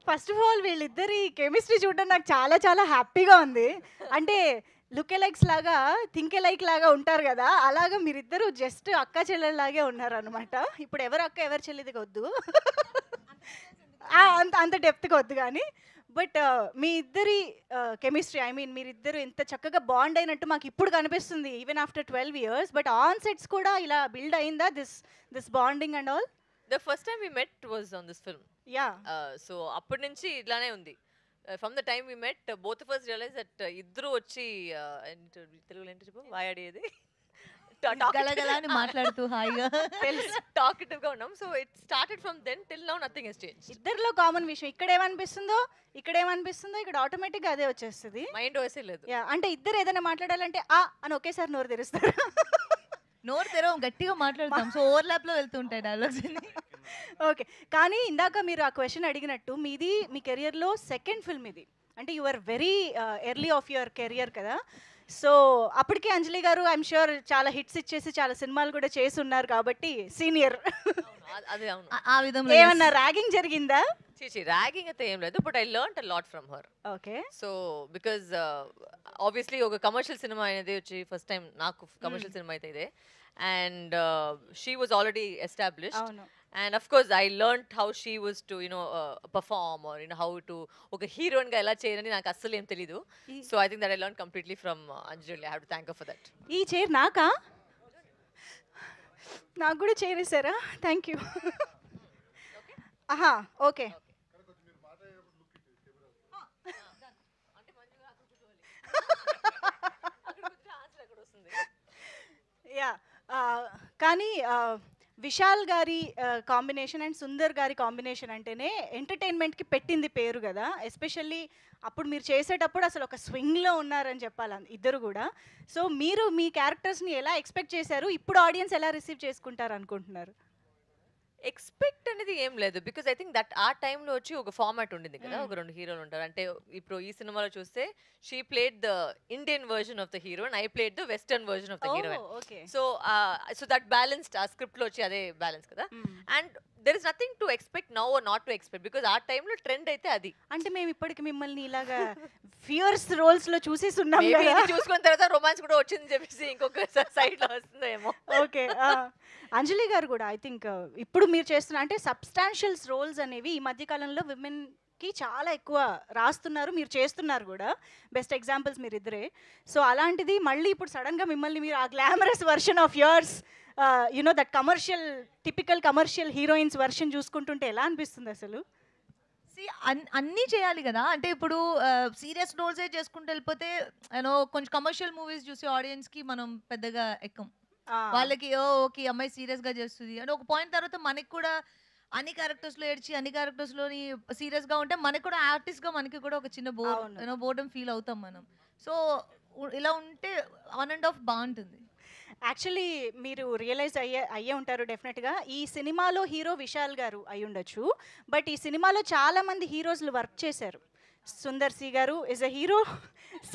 First of all వీళ్ళిద్దరి chemistry చూడడం నాకు చాలా చాలా హ్యాపీగా ఉంది. అంటే లుక్ ఎలైక్స్ లాగా, థింక్ ఎలైక్ లాగా ఉంటారు కదా! అలాగా మీరిద్దరూ జస్ట్ అక్కా చెల్లెల్లాగే ఉన్నారనమాట. ఇప్పుడు ఎవరు అక్క, ఎవరు చెల్లిది వద్దు. అంత అంత డెప్త్‌గా వద్దు గానీ. బట్ మీ ఇద్దరి కెమిస్ట్రీ ఐ మీన్ మీరిద్దరు ఇంత చక్కగా బాండ్ అయినట్టు మాకిప్పుడు కనిపిస్తుంది. Even after 12 years. But on sets కూడా ఇలా బిల్డ్ అయిందా this bonding and all? The first time we met was on this film. Yeah! So అప్పటి నుంచి ఇట్లానే ఉంది. From the time we met, both of us realized that ఇద్దరు వచ్చి తెలుగులో ఏంటో చెప్పు వాయాడేది గలగల అని మాట్లాడుతూ హాయిగా టాకెటివ్ గా ఉన్నాం. So it started from then till now nothing has change. ఇద్దరిలో కామన్ విషయం ఇక్కడేమనిపిస్తుందో, ఇక్కడేమనిపిస్తుందో ఇక్కడ ఆటోమేటిక్‌గా అదే వచ్చేస్తది. మైండ్ ఓఎస్ఏ లేదు. యాహ్! అంటే ఇద్దరు ఏదైనా మాట్లాడాలంటే అని ఒకేసారి నోరు తెరుస్తారు. నోరు తెరవం గట్టిగా మాట్లాడతాం. సో ఓవర్‌లాప్ లో వెళ్తుంటాయి డైలాగ్స్ అన్ని. ఓకే. కానీ ఇందాక మీరు ఆ క్వెషన్ అడిగినట్టు మీది మీ కెరియర్‌లో సెకండ్ ఫిల్మ్ ఇది. అంటే you are very early of your career కదా! సో అప్పటికే Anjali garu I am sure చాలా హిట్స్ ఇచ్చేసి చాలా సినిమాలు కూడా చేసి ఉన్నారు కాబట్టి సీనియర్. అదే అవును. ఆ విధంలో ఏమన్నా ర్యాగింగ్ జరిగిందా? చీచి ర్యాగింగ్ అయితే ఏం లేదు. But I learned a lot from her. Okay. So because obviously ఒక కమర్షియల్ సినిమా అనేది వచ్చి ఫస్ట్ టైం నాకు కమర్షియల్ సినిమా అయితే ఇదే. And she was already established. అవును. And of course I learned how she was to perform or how to oka heroine ga ela cheyalani naaku assalu em teliyadu. So I think that I learned completely from Anjali. I have to thank her for that. ఈ chair నాకా? నాకు కూడా chair ఇస్తారా? Thank you. ఆహా okay. Yeah కానీ విశాల్ గారి combination and Sundar గారి combination అంటేనే ఎంటర్టైన్మెంట్కి పెట్టింది పేరు కదా. ఎస్పెషల్లీ అప్పుడు మీరు చేసేటప్పుడు అసలు ఒక స్వింగ్లో ఉన్నారని చెప్పాలి ఇద్దరు కూడా. సో మీరు మీ క్యారెక్టర్స్ని ఎలా ఎక్స్పెక్ట్ చేశారు, ఇప్పుడు ఆడియన్స్ ఎలా రిసీవ్ చేసుకుంటారు అనుకుంటున్నారు? ఎక్స్పెక్ట్ అనేది ఏం లేదు. బికాజ్ ఐ థింక్ దట్ ఆ టైంలో వచ్చి ఒక ఫార్మాట్ ఉండింది కదా. ఒక రెండు హీరోలు ఉంటారు. అంటే ఇప్పుడు ఈ సినిమాలో చూస్తే she played the Indian version of the hero and I played the western version of the heroine. So so that balanced ఆ స్క్రిప్ట్ లో వచ్చి అదే బ్యాలెన్స్ కదా. And there is nothing to expect now or not to expect because ఆ టైంలో trend అయితే అది. అంటే మేము ఇప్పటికి మిమ్మల్ని ఇలాగా ఫియర్స్ రోల్స్ లో చూసేసి ఉన్నాం Maybe కదా. ఇది చూసుకున్న తర్వాత రొమాన్స్ కూడా వచ్చింది చెప్పేసి ఇంకొక సైడ్ లో వస్తుందేమో. ఓకే. అంజలి గారు కూడా ఐ థింక్ ఇప్పుడు మీరు చేస్తున్న అంటే సబ్స్టాన్షియల్స్ రోల్స్ అనేవి ఈ మధ్య కాలంలో విమెన్కి చాలా ఎక్కువ రాస్తున్నారు, మీరు చేస్తున్నారు కూడా. బెస్ట్ ఎగ్జాంపుల్స్ మీరు ఇద్దరే. సో అలాంటిది మళ్ళీ ఇప్పుడు సడన్గా మిమ్మల్ని మీరు ఆ glamorous version of yours you know that commercial typical commercial heroines version చూసుకుంటుంటే ఎలా అనిపిస్తుంది అసలు? అన్నీ చేయాలి కదా. అంటే ఇప్పుడు సీరియస్ రోల్సే చేసుకుంటూ వెళ్ళిపోతే కొంచెం కమర్షియల్ మూవీస్ చూసి ఆడియన్స్కి మనం పెద్దగా ఎక్కం. వాళ్ళకి ఓకే అమ్మాయి సీరియస్ గా చేస్తుంది అంటే ఒక పాయింట్ తర్వాత మనకి కూడా అన్ని క్యారెక్టర్స్ లో ఏడ్చి అన్ని క్యారెక్టర్స్ లోని సీరియస్ గా ఉంటే మనకి కూడా ఆర్టిస్ట్ గా మనకి కూడా ఒక చిన్న బోర్డం ఫీల్ అవుతాం మనం. సో ఇలా ఉంటే ఆన్ అండ్ ఆఫ్ బాగుంటుంది. యాక్చువల్లీ మీరు రియలైజ్ అయ్యే ఉంటారు డెఫినెట్గా. ఈ సినిమాలో హీరో విశాల్ గారు అయి ఉండొచ్చు. బట్ ఈ సినిమాలో చాలామంది హీరోస్లు వర్క్ చేశారు. సుందర్ సి గారు ఇస్ ఎ హీరో,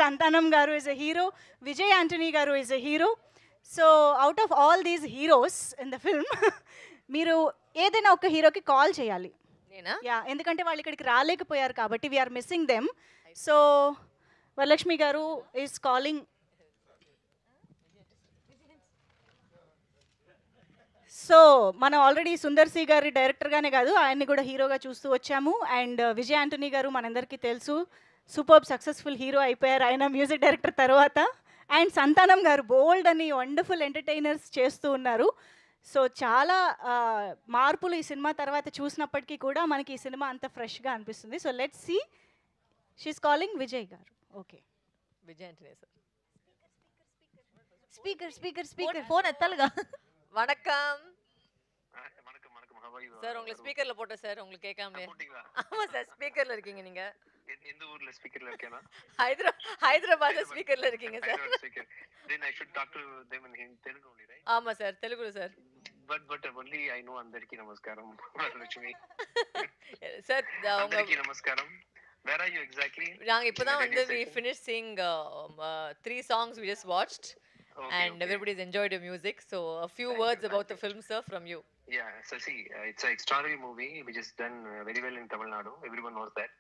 సంతానం గారు is a hero, Vijay Antony గారు is a hero. So out of all these heroes in the film మీరు ఏదైనా ఒక హీరోకి కాల్ చేయాలి. నేనా? యా, ఎందుకంటే వాళ్ళు ఇక్కడికి రాలేకపోయారు కాబట్టి we're missing them. So Varalakshmi garu is calling. So మనం ఆల్రెడీ సుందర్ సి గారి డైరెక్టర్గానే కాదు ఆయన్ని కూడా హీరోగా చూస్తూ వచ్చాము. అండ్ విజయ్ ఆంటనీ గారు మనందరికీ తెలుసు, సూపర్ సక్సెస్ఫుల్ హీరో అయిపోయారు ఆయన మ్యూజిక్ డైరెక్టర్ తర్వాత. అండ్ సంతానం గారు బోల్డ్ అని వండర్ఫుల్ ఎంటర్టైనర్స్ చేస్తూ ఉన్నారు. సో చాలా మార్పులు ఈ సినిమా తర్వాత చూసినప్పటికీ కూడా మనకి ఈ సినిమా అంత ఫ్రెష్గా అనిపిస్తుంది. So let's see. She's calling Vijay గారు. Okay, Vijay Antony sir. Speaker speaker speaker phone ఎత్తాలిగా. வணக்கம் சார். உங்களை ஸ்பீக்கர்ல போட்டேன் சார். உங்களுக்கு கேட்காம? ஆமா சார், ஸ்பீக்கர்ல இருக்கீங்க நீங்க. எந்த ஊர்ல ஸ்பீக்கர்ல இருக்கேனா? ஹைதராபாத்ல ஸ்பீக்கர்ல இருக்கீங்க sir. Then I should talk to them in Telugu only, right? ஆமா சார், தெலுங்குல sir. But only I know Andariki Namaskaram. Lakshmi. Sir Andariki Namaskaram. Where are you exactly? நாங்க இப்பதான் வந்து we finished seeing 3 songs we just watched. And everybody's enjoyed your music. So a few words about the film, sir, from you. Yeah, so see, it's an extraordinary movie which is done very well in Tamil Nadu. Everyone knows that.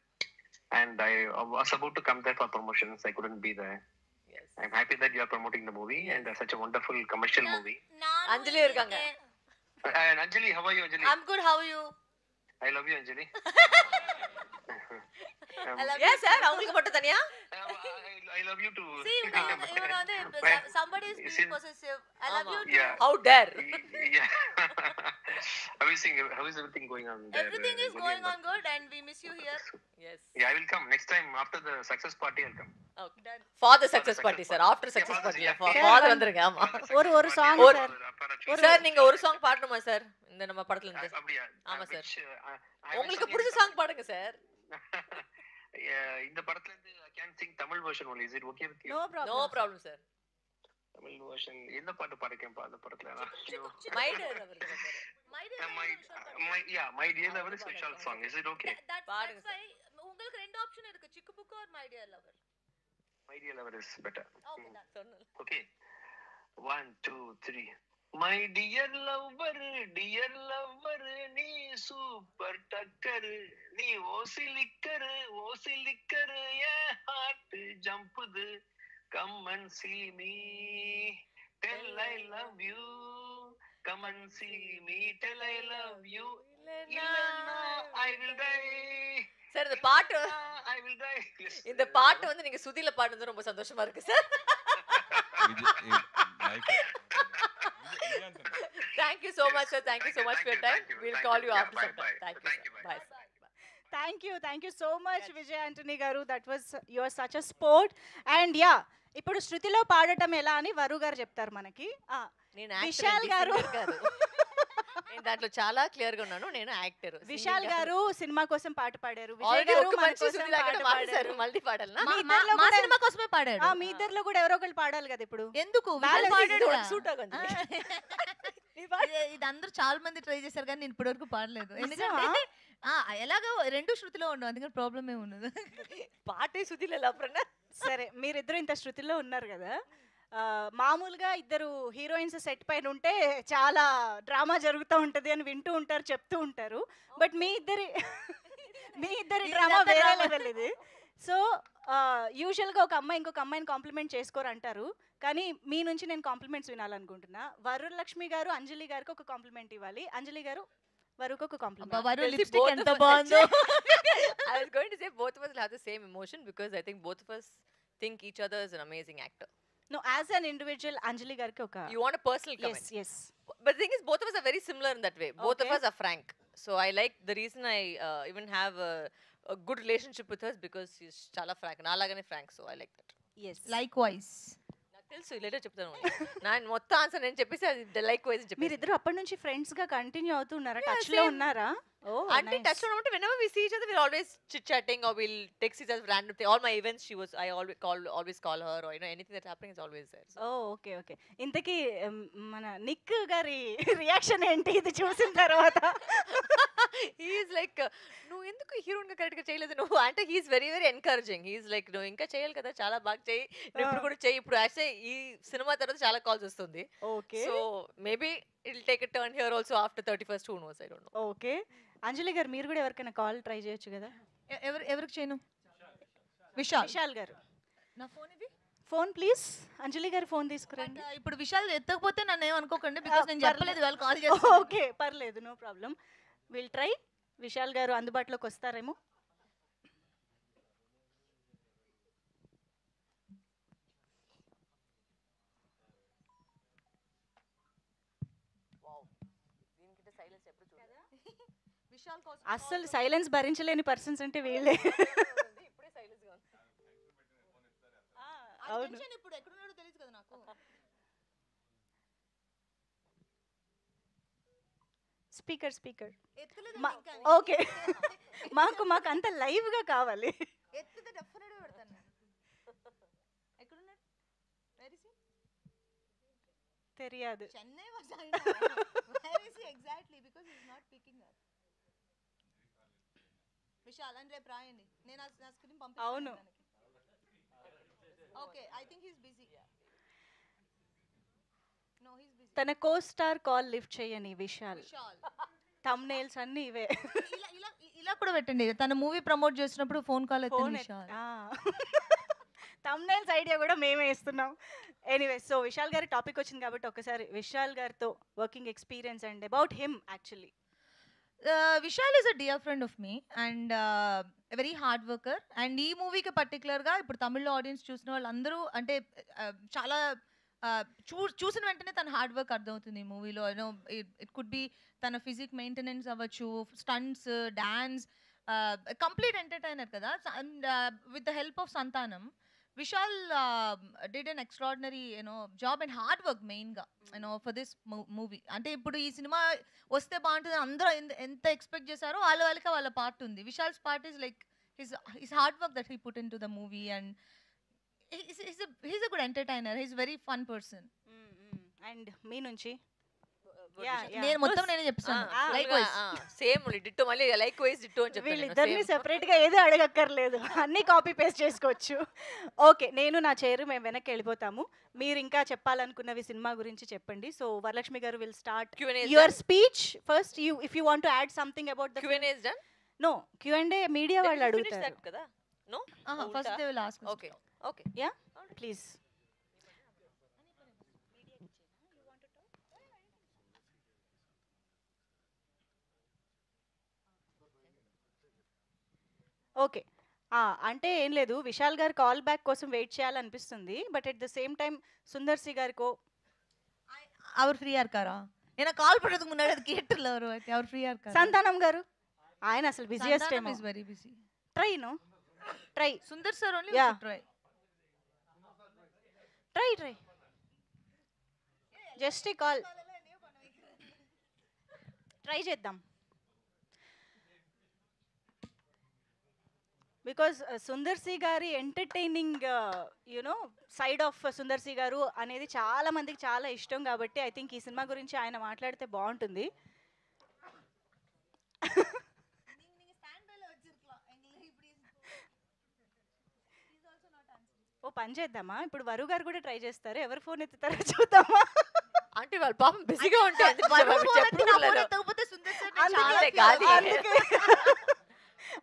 And I was about to come there for promotions. I couldn't be there. Yes. I'm happy that you are promoting the movie and such a wonderful commercial movie. Anjali irukanga. And Anjali, how are you, Anjali? I'm good. How are you? I love you, Anjali. I love Yes you. sir, அவங்களுக்கு மட்டும் தனியா? I love you too. See, somebody is being Since- possessive. I love Ama. you too. Yeah. How dare? Yeah. How is everything going on there? Everything is Anjali, going and on good, and we miss you here. Yes. Yeah, I will come next time after the success party. I'll come. Okay. For the For the success party sir, success after party. success Yeah, party. yeah. Father வந்துருங்க ஆமா. For the success ஒரு party, song, for sir. the apparatchik. Sir நீங்க ஒரு song பாடணுமா sir இந்த நம்ம படத்துல இருந்து? அப்படியா? ஆமா, sir. Which, உங்களுக்கு பிடிச்ச சாங் பாடுங்க சார். இந்த படத்துல இருந்து I can sing Tamil version only. Is it okay with you? No problem No problem sir. Tamil version எந்த பாட்டு பாடுறேன் அந்த படத்துல? My dear அவருக்கு பாரு. My dear, my dear lover is Vishal song. Is it okay? that's பாடுங்க why உங்களுக்கு ரெண்டு ஆப்ஷன் இருக்கு, சிக்கு book or my dear lover. My dear lover is better. Okay, done. சொன்னேன். Okay. 1, 2, 3. My dear lover, நீ super டக்கர், நீ ஓசிலிக்கரு, என் heart ஜம்புது. Come and see me, tell I love you. Come and see me, tell I love you. இல்லன்னா I will die. Sir இந்த பாட்டு I will die. Yes. இந்த பாட்டு வந்து நீங்க சுதில பாடுனது ரொம்ப சந்தோஷமா இருக்கு sir. Thank you so much sir. Thank you so much for your time. We'll call you after some time. Thank you. Bye. Thank you so much Vijay Antony గారు. That was your such a sport. And yeah, ఇప్పుడు శృతిలో పాడటం ఎలా అని వరు గారు చెప్తారు మనకి. నేను విశాల్ గారు నేను దాంట్లో చాలా క్లియర్ గా ఉన్నాను. నేను యాక్టర్. విశాల్ గారు సినిమా కోసం పాట పాడారు. విజయ్ ఆల్రెడీ గారు ఒక మన మంచి కోసం సుధీర్ పాట లాగా పాడారు. మాట్లాడారు. మళ్ళీ పాడాలనా? మీ ఇద్దరిలో మా కూడా- సినిమా కోసమే పాడాడు. మీ ఇద్దరిలో కూడా ఎవరో ఒకరు పాడాలి కదా ఇప్పుడు. ఎందుకు Balance విశాల్ పాడాడు is కదా. సూట్ ఆగండి. ఇది అందరూ చాలా మంది ట్రై చేశారు కానీ నేను ఇప్పటివరకు పాడలేదు. ఎందుకంటే నిజమా? ఎలాగో రెండు శృతిలో ఉండవు, అందుకని ప్రాబ్లం ఏమి ఉండదు. పాటే సుధీర్ ఎలా అప్పుడన్నా? సరే, మీరిద్దరు ఇంత శృతిలో ఉన్నారు కదా. మామూలుగా ఇద్దరు హీరోయిన్స్ సెట్ పైన ఉంటే చాలా డ్రామా జరుగుతూ ఉంటది అని వింటూ ఉంటారు, చెప్తూ ఉంటారు. బట్ మీ ఇద్దరి డ్రామా ఇదంతా వేరే drama. లెవెల్ ఇది. సో యూజువల్గా ఒక అమ్మాయి ఇంకొక అమ్మాయిని కాంప్లిమెంట్ చేసుకోరు అంటారు. కానీ మీ నుంచి నేను కాంప్లిమెంట్స్ వినాలనుకుంటున్నా. వరులక్ష్మి గారు అంజలి గారికి ఒక కాంప్లిమెంట్ ఇవ్వాలి, అంజలి గారు వరుకు ఒక కాంప్లిమెంట్. వరు Well, see, లిప్స్టిక్ both ఎంత of us బాగుందో. I was going to say both of us will have the same emotion because I think both of us think each other is an amazing actor. No, as an individual Anjali గారికి ఒక You want a personal comment? Yes But the thing is, both of us are very similar in that way. Both of Okay. us are frank. So I like the reason I even have a good relationship with her is because she's chala frank. Nalagane frank. So I like that. Yes. Likewise. నాకు తెలుసు later చెప్తాను. నేను మొత్తం answer నేను చెప్పేసి అది like wise చెప్పేసి. మీరిద్దరు అప్పటి నుంచి ఫ్రెండ్స్ గా కంటిన్యూ అవుతున్నారా? Yeah, టచ్ లో same. ఉన్నారా? ఓ, అంటే టచ్ లో ఉంటే whenever we see each other we'll always chit chatting or we'll text each other random thing. All my events I always call her or anything that's happening is always there. So. Oh, okay okay. ఇంతకీ మన Nick గారి reaction ఏంటి ఇది చూసిన తర్వాత? He's like నువ్వు ఎందుకు heroine గా కరెక్ట్ గా చేయలేదు నువ్వు అంటే he's very very encouraging. He's like నువ్వు ఇంకా చేయాలి కదా, చాలా బాగా చేయి, నువ్వు ఇప్పుడు కూడా చేయి. ఇప్పుడు యాక్చువల్లీ ఈ సినిమా తర్వాత చాలా కాల్స్ వస్తుంది. Okay so maybe it will take a turn here also after 31st. Who knows, I don't know. Okay. Anjali గారు మీరు కూడా ఎవరికైనా కాల్ ట్రై చేయొచ్చు కదా. ఎవరికి చేయను? విశాల్. విశాల్ గారు నా ఫోన్ ఇది. Phone please. అంజలి గారు ఫోన్ తీసుకురండి. ఇప్పుడు విశాల్ ఎత్తకపోతే నన్ను ఏమనుకోకండి, బికాస్ నేను చెప్పలేదు వాళ్ళు కాల్ చేసి. ఓకే, పర్లేదు, no problem. Will try. Vishal garu అందుబాటులోకి వస్తారేమో. విశాల్ కోసం అస్సలు సైలెన్స్ భరించలేని పర్సన్స్ అంటే వీళ్ళే. ఇప్పుడే సైలెన్స్ గా ఉంది. అవును. ఇప్పుడు ఎక్కడున్నాడో తెలియదు కదా నాకు. Speaker speaker. ఎత్తలేదు ఇంకా. ఓకే. మాకు అంత లైవ్ గా కావాలి. ఎత్తితే డెఫినెట్ గా పెడతాను నేను. ఎక్కడున్నాడు? Where is he? తెలియదు. Chennai was I know. Where is he exactly? Because he is not picking up. Vishal అని రేపు రాయండి, నేను నా స్క్రీన్ పంపిస్తాను. అవును. Okay, I think he is busy. No, he is busy. తన కో స్టార్ కాల్ లిఫ్ట్ చేయని విశాల్. థంబ్నెయిల్స్ అన్నీ ఇవే. ఇలా కూడా పెట్టండి, తన మూవీ ప్రమోట్ చేసినప్పుడు phone call phone Vishal. Thumbnails idea కూడా మేమే ఇస్తున్నాం. ఎనీవే, సో విశాల్ గారి టాపిక్ వచ్చింది కాబట్టి ఒకసారి విశాల్ గారితో working experience and about him actually. Vishal is a dear friend of me and very hard worker. And ఈ మూవీకి పర్టికులర్గా ఇప్పుడు తమిళ్లో ఆడియన్స్ చూసిన వాళ్ళందరూ అంటే చాలా చూసిన వెంటనే తన హార్డ్ వర్క్ అర్థమవుతుంది ఈ మూవీలో. యూనో ఇట్ కుడ్ బి తన ఫిజిక్ మెయింటెనెన్స్ అవ్వచ్చు, స్టంట్స్, డాన్స్, కంప్లీట్ ఎంటర్టైనర్ కదా. And with the help of సంతానం, Vishal did an extraordinary, job and hard work mainga, for this movie. Ante ippudu ee cinema vaste baaguntadi andaru enta expect chesaro వాళ్ళకి వాళ్ళ part ఉంది. Vishal's part is like his hard work that he put into the movie, and he's a good entertainer. He's a very fun person. And me nunchi నేను మొత్తం నేనే చెప్తాను. Same ditto, మళ్ళీ like wise ditto అని చెప్పి వీళ్ళిద్దరిని separate గా ఏదో అడగక్కర్లేదు, అన్ని కాపీ పేస్ట్ చేసుకోవచ్చు. ఓకే, నేను నా చైర్ మేము వెనక్కి వెళ్ళిపోతాము. మీరు ఇంకా చెప్పాలనుకున్నవి సినిమా గురించి చెప్పండి. సో వరలక్ష్మి గారు will start your speech first. You if you want to add something about the Q&A is done. No Q&A media వాళ్ళు అడుగుతారు కదా. No first they will ask. Okay okay yeah please. Okay, అంటే ఏం లేదు, విశాల్ గారు call back కోసం wait చేయాలనిపిస్తుంది. But at the same time Sundar C గారికో அவர் ஃப்ரீயா இருக்காரா? ஏன்னா கால் பண்றதுக்கு முன்னாடி அது கேட்டல அவரு அவர் ஃப்ரீயா இருக்காரா? సంతానం గారు ఆయన అసలు బిజీయెస్ట్ ఏమో. Is very busy. Try try Sundar sir only try just a call try చేద్దాం. బికాజ్ సుందర్ సి గారి entertaining side of Sundar C garu అనేది చాలా మందికి చాలా ఇష్టం కాబట్టి ఐ థింక్ ఈ సినిమా గురించి ఆయన మాట్లాడితే బాగుంటుంది. ఓ పని చేద్దామా, ఇప్పుడు వరు గారు కూడా ట్రై చేస్తారు, ఎవరు ఫోన్ ఎత్తుతారో చూద్దామా. అంటే వాళ్ళు పాపం బిజీగా ఉంటారు.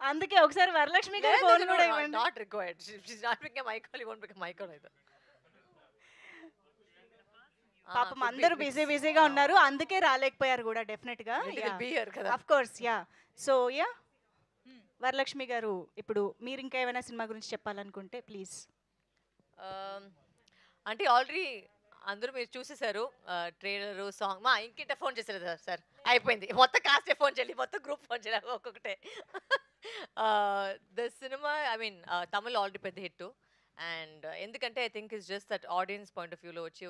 అందుకే ఒకసారి వరలక్ష్మి గారి ఫోన్ కూడా ఇవ్వండి. Not required. She is not picking my call, you won't pick my call either. పాపం అందరూ బిజీగా ఉన్నారు, అందుకే రాలేకపోయారు కూడా డెఫినెట్ గా. Of course ya. So ya Varalakshmi garu, ఇప్పుడు మీరు ఇంకా ఏమైనా సినిమా గురించి చెప్పాలనుకుంటే ప్లీజ్. అంటే ఆల్రెడీ అందరూ మీరు చూసేసారు ట్రైలర్, సాంగ్. మా ఇంకింట ఫోన్ చేశారు సార్, అయిపోయింది మొత్తం కాస్టే ఫోన్ చేయాలి, మొత్తం గ్రూప్ ఫోన్ చేయాలి ఒక్కొక్కటే. The cinema I mean Tamil already పెద్ద హిట్. అండ్ ఎందుకంటే I think it's just that audience point of వ్యూలో వచ్చి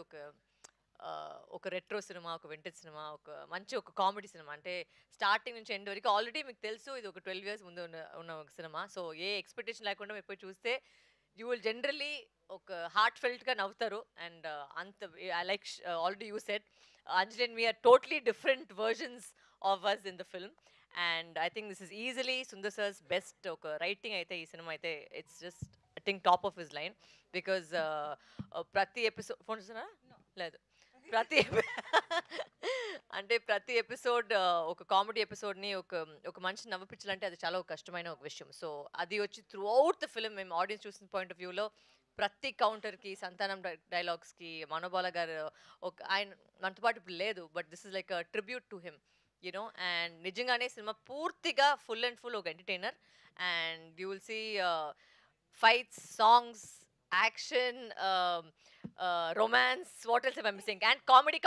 ఒక రెట్రో సినిమా, ఒక వింటేజ్ సినిమా, ఒక మంచి ఒక కామెడీ సినిమా. అంటే స్టార్టింగ్ నుంచి ఎండ్ వరకు ఆల్రెడీ మీకు తెలుసు ఇది ఒక 12 years ముందు ఉన్న ఒక సినిమా. సో ఏ ఎక్స్పెక్టేషన్ లేకుండా మీరు పోయి చూస్తే యూ విల్ జనరలీ ఒక హార్ట్ ఫెల్ట్గా నవ్వుతారు. అండ్ అంత I like already you said Anjali and me are totally different versions of us in the film. And I think this is easily Sundar sir's best ఒక writing అయితే ఈ సినిమా అయితే it's just I think top of his line. Because ప్రతి episode phone చూసారా లేదు, ప్రతి episode ఒక కామెడీ ఎపిసోడ్ని ఒక మంచి నవ్వుపించాలంటే అది చాలా కష్టమైన ఒక విషయం. సో అది వచ్చి త్రూ అవుట్ ద ఫిల్మ్ మేము ఆడియన్స్ చూసిన పాయింట్ ఆఫ్ వ్యూలో ప్రతి కౌంటర్కి, సంతానం డైలాగ్స్కి, మనోబాల గారు ఆయన మనతో పాటు ఇప్పుడు లేదు, but this is like a tribute to him you know. And నిజంగానే సినిమా పూర్తిగా ఫుల్ అండ్ ఫుల్ ఒక entertainer. And you will see fights, songs, action, romance, what else am I missing? And comedy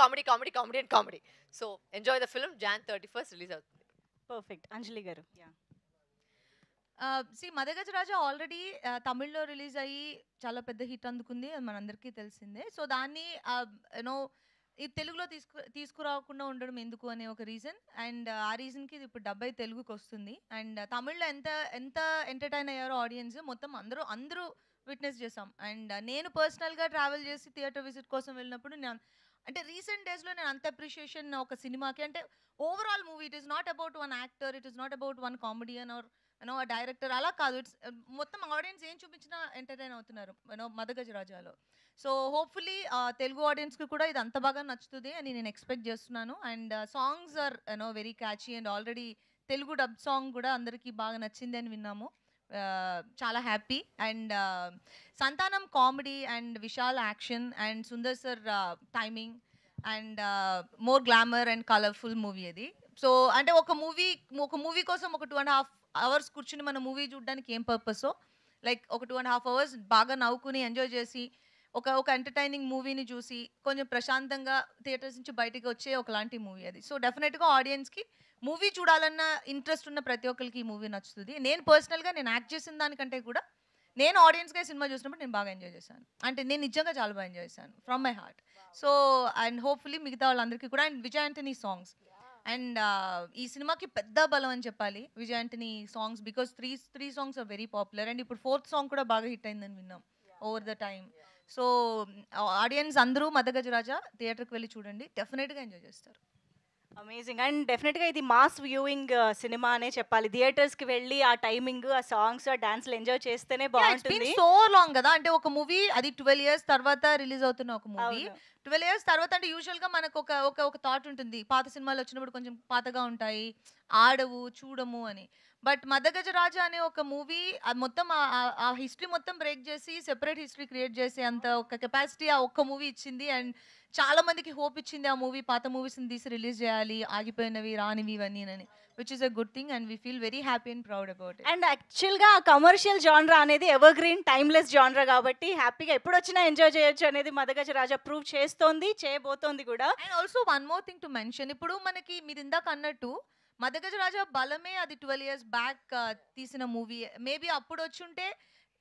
and comedy. So enjoy the film. Jan 31st release అవుతుంది. Perfect. అంజలి గారు. మదగజ రాజా already తమిళ్లో release అయ్యి చాలా పెద్ద hit అందుకుంది, అది మనందరికీ తెలిసిందే. సో దాన్ని ఈ తెలుగులో తీసుకురాకుండా ఉండడం ఎందుకు అనే ఒక రీజన్. అండ్ ఆ రీజన్కి ఇది ఇప్పుడు డబ్బై తెలుగుకి వస్తుంది. అండ్ తమిళ్లో ఎంత ఎంటర్టైన్ అయ్యారో ఆడియన్స్ మొత్తం అందరూ విట్నెస్ చేసాం. అండ్ నేను పర్సనల్గా ట్రావెల్ చేసి థియేటర్ విజిట్ కోసం వెళ్ళినప్పుడు అంటే రీసెంట్ డేస్లో నేను అంత అప్రిషియేషన్ ఒక సినిమాకి, అంటే overall movie, it is not about one actor, it is not about one comedian or you know director అలా కాదు. ఇట్స్ మొత్తం ఆడియన్స్ ఏం చూపించినా ఎంటర్టైన్ అవుతున్నారు యూనో మదగజరాజాలో. సో హోప్ఫుల్లీ తెలుగు ఆడియన్స్కి కూడా ఇది అంత బాగా నచ్చుతుంది అని నేను ఎక్స్పెక్ట్ చేస్తున్నాను. And songs are you know very catchy and already Telugu dub song కూడా అందరికీ బాగా నచ్చింది అని విన్నాము. చాలా happy. And Santhanam comedy and Vishal action and Sundar sir timing and more glamour and colourful movie అది. సో అంటే ఒక మూవీ కోసం ఒక 2.5 hours కూర్చుని మన మూవీ చూడడానికి ఏం పర్పసో లైక్ ఒక 2.5 hours బాగా నవ్వుకుని ఎంజాయ్ చేసి ఒక ఎంటర్టైనింగ్ మూవీని చూసి కొంచెం ప్రశాంతంగా థియేటర్స్ నుంచి బయటికి వచ్చే ఒకలాంటి మూవీ అది. సో డెఫినెట్గా ఆడియన్స్కి మూవీ చూడాలన్న ఇంట్రెస్ట్ ఉన్న ప్రతి ఒక్కరికి ఈ మూవీ నచ్చుతుంది. నేను పర్సనల్గా నేను యాక్ట్ చేసిన దానికంటే కూడా నేను ఆడియన్స్గా సినిమా చూసినప్పుడు నేను బాగా ఎంజాయ్ చేశాను. అంటే నేను నిజంగా చాలా బాగా ఎంజాయ్ చేశాను from my heart. So and hopefully మిగతా వాళ్ళందరికీ కూడా. And Vijay Antony songs and ఈ సినిమాకి పెద్ద బలం అని చెప్పాలి Vijay Antony songs, because three songs are very popular. And ఇప్పుడు 4th సాంగ్ కూడా బాగా హిట్ అయిందని విన్నాం over the time. So audience అందరూ మదగజరాజా థియేటర్కి వెళ్ళి చూడండి, డెఫినెట్గా ఎంజాయ్ చేస్తారు. అమేజింగ్. అండ్ డెఫినెట్గా ఇది మాస్ వ్యూయింగ్ సినిమా అనే చెప్పాలి. థియేటర్స్కి వెళ్ళి ఆ టైమింగ్, ఆ సాంగ్స్, ఆ డాన్స్లు ఎంజాయ్ చేస్తేనే బాగుంటుంది. సో లాంగ్ కదా, అంటే ఒక మూవీ అది 12 years తర్వాత రిలీజ్ అవుతున్న ఒక మూవీ. 12 years తర్వాత అంటే యూజువల్గా మనకు ఒక థాట్ ఉంటుంది, పాత సినిమాలు వచ్చినప్పుడు కొంచెం పాతగా ఉంటాయి, ఆడవు చూడము అని. బట్ మదగజరాజా అనే ఒక మూవీ మొత్తం ఆ హిస్టరీ మొత్తం బ్రేక్ చేసి సెపరేట్ హిస్టరీ క్రియేట్ చేసే అంత ఒక కెపాసిటీ ఆ ఒక్క మూవీ ఇచ్చింది. అండ్ చాలా మందికి హోప్ ఇచ్చింది ఆ మూవీ, పాత మూవీస్ని తీసి రిలీజ్ చేయాలి, ఆగిపోయినవి రానివి ఇవన్నీ అని, which is a good thing. And we feel very happy and proud about it. And యాక్చువల్గా కమర్షియల్ జాన్రా అనేది ఎవర్ గ్రీన్ టైమ్లెస్ జాన్రా కాబట్టి హ్యాపీగా ఎప్పుడు వచ్చినా ఎంజాయ్ చేయొచ్చు అనేది మదగజరాజా ప్రూవ్ చేస్తోంది, చేయబోతోంది కూడా. And also one more thing to mention, ఇప్పుడు మనకి మీరు ఇందాక అన్నట్టు మదగజరాజా బలమే అది 12 years బ్యాక్ తీసిన మూవీ. మేబీ అప్పుడు వచ్చుంటే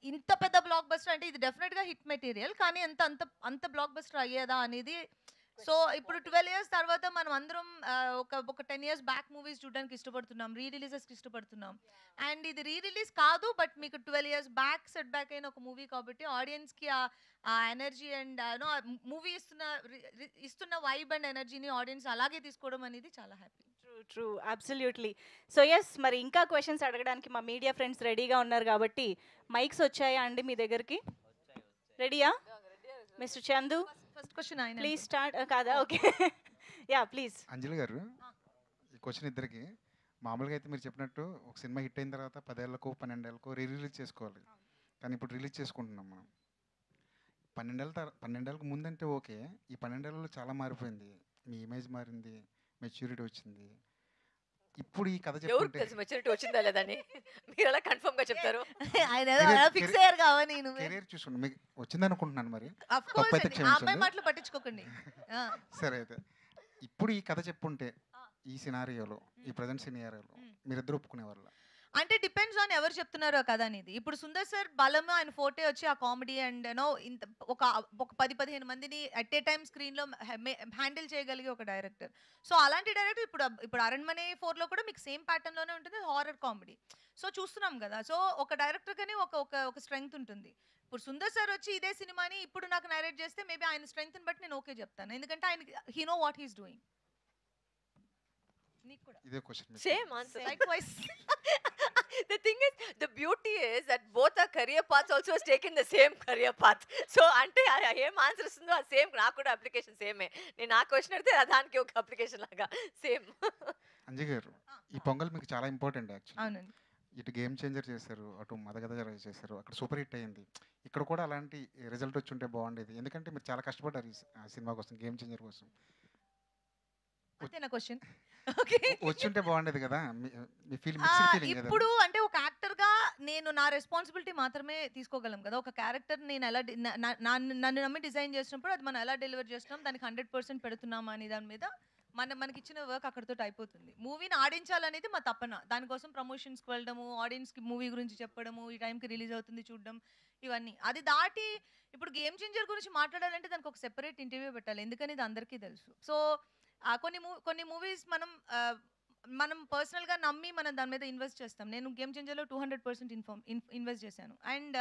ఇంత పెద్ద బ్లాక్ బస్టర్, అంటే ఇది డెఫినెట్గా హిట్ మెటీరియల్, కానీ అంత బ్లాక్ బస్టర్ అయ్యేదా అనేది. సో ఇప్పుడు 12 years తర్వాత మనం అందరం ఒక 10 years బ్యాక్ మూవీస్ చూడడానికి ఇష్టపడుతున్నాం, రిలీజెస్కి ఇష్టపడుతున్నాం. అండ్ ఇది రిలీజ్ కాదు, బట్ మీకు 12 years బ్యాక్ సెట్ బ్యాక్ అయిన ఒక మూవీ కాబట్టి ఆడియన్స్కి ఆ ఎనర్జీ అండ్ మూవీ ఇస్తున్న వైబ్ అండ్ ఎనర్జీని ఆడియన్స్ అలాగే తీసుకోవడం అనేది చాలా happy. True, absolutely. So yes, మరి ఇంకా క్వశ్చన్స్ అడగడానికి మా మీడియా ఫ్రెండ్స్ రెడీగా ఉన్నారు కాబట్టి మైక్స్ వచ్చాయా అండి మీ దగ్గరికి? రెడీయా మిస్టర్ చందు? ఫస్ట్ క్వశ్చన్ ఆయన ప్లీజ్ స్టార్ట్. కాదా? Okay, yeah please. అంజలి గారు, ఈ క్వశ్చన్ ఇద్దరికి. మామూలుగా అయితే మీరు చెప్పినట్టు ఒక సినిమా హిట్ అయిన తర్వాత 10 ఏళ్ళకో 12 ఏళ్ళకో రిలీజ్ చేసుకోవాలి, కానీ ఇప్పుడు రిలీజ్ చేసుకుంటున్నాం మనం. 12 ఏళ్ళకు ముందంటే ఓకే, ఈ 12 ఏళ్ళలో చాలా మారిపోయింది, మీ ఇమేజ్ మారింది, మెచ్యూరిటీ వచ్చింది. ఇప్పుడు ఈ కథ ఎవరికి తెలుసు మెచ్యూరిటీ వచ్చిందా లేదని? మీరు అలా కన్ఫర్మ్ గా చెప్తారు. ఆయన ఫిక్స్ అయ్యారు కావాలి. కెరీర్ చూసుకోండి, మీకు వచ్చింది అనుకుంటున్నాను. మరి Of course అండి, ఆ అమ్మాయి మాటలు పట్టించుకోకండి. సరే, అయితే ఇప్పుడు ఈ కథ చెప్పుంటే ఈ సినారియోలో, ఈ ప్రజెంట్ సినారియోలో మీరిద్దరు ఒప్పుకునే వాళ్ళ? అంటే డిపెండ్స్ ఆన్ ఎవరు చెప్తున్నారో కదా అనేది. ఇప్పుడు సుందర్ సార్ బలం ఆయన ఫోర్టే వచ్చి ఆ కామెడీ అండ్ ఇంత ఒక 10-15 మందిని అట్ ఏ టైమ్ స్క్రీన్లో హ్యాండిల్ చేయగలిగే ఒక డైరెక్టర్. సో అలాంటి డైరెక్టర్ ఇప్పుడు అరణ్మనే 4లో కూడా మీకు సేమ్ ప్యాటర్న్లోనే ఉంటుంది, హారర్ కామెడీ. సో చూస్తున్నాం కదా, సో ఒక డైరెక్టర్ కానీ ఒక స్ట్రెంగ్త్ ఉంటుంది. ఇప్పుడు సుందర్ సార్ వచ్చి ఇదే సినిమాని ఇప్పుడు నాకు నరేట్ చేస్తే మేబీ ఆయన స్ట్రెంగ్త్ని బట్టి నేను ఓకే చెప్తాను, ఎందుకంటే ఆయన he know what he's doing. నీకు కూడా ఇదే question. Same answer. Likewise. The thing is, the beauty is that both our career paths also has taken the same career path. So అంటే ఏం ఆన్సర్ ఇస్తుందో ఆ సేమ్ నాకు కూడా అప్లికేషన్ సేమే. నేను ఆ క్వశ్చన్ అడితే దానికి ఒక అప్లికేషన్ లాగా సేమ్. అంజయ్ గారు, ఈ పొంగల్ మీకు చాలా ఇంపార్టెంట్ యాక్చువల్లీ. అవునండి. ఇటు గేమ్ చేంజర్ చేశారు, అటు మదగజరాజా చేశారు, అక్కడ సూపర్ హిట్ అయ్యింది. ఇక్కడ కూడా అలాంటి రిజల్ట్ వచ్చి ఉంటే బాగుండేది, ఎందుకంటే మీరు చాలా కష్టపడ్డారు ఈ సినిమా కోసం, గేమ్ చేంజర్ కోసం. అంతేనా క్వశ్చన్? ఓకే, వచ్చుంటే బాగుండేది కదా, మీ ఫీలింగ్. ఇప్పుడు అంటే ఒక యాక్టర్ గా నేను నా రెస్పాన్సిబిలిటీ మాత్రమే తీసుకోగలం కదా. ఒక క్యారెక్టర్ నేను ఎలా నన్ను నమ్మి డిజైన్ చేసినప్పుడు అది మనం ఎలా డెలివర్ చేస్తున్నాం, దానికి 100% పెడుతున్నామా అని దాని మీద మనకి ఇచ్చిన వర్క్ అక్కడితో అయిపోతుంది. మూవీని ఆడించాలనేది మా తపన. దానికోసం ప్రమోషన్స్కి వెళ్ళడము, ఆడియన్స్కి మూవీ గురించి చెప్పడము, ఈ టైంకి రిలీజ్ అవుతుంది చూడడం, ఇవన్నీ. అది దాటి ఇప్పుడు గేమ్ చేంజర్ గురించి మాట్లాడాలంటే దానికి ఒక సెపరేట్ ఇంటర్వ్యూ పెట్టాలి, ఎందుకని ఇది అందరికీ తెలుసు. సో కొన్ని మూవీస్ మనం పర్సనల్గా నమ్మి మనం దాని మీద ఇన్వెస్ట్ చేస్తాం. నేను గేమ్ చేంజర్లో 200% ఇన్వెస్ట్ చేశాను. And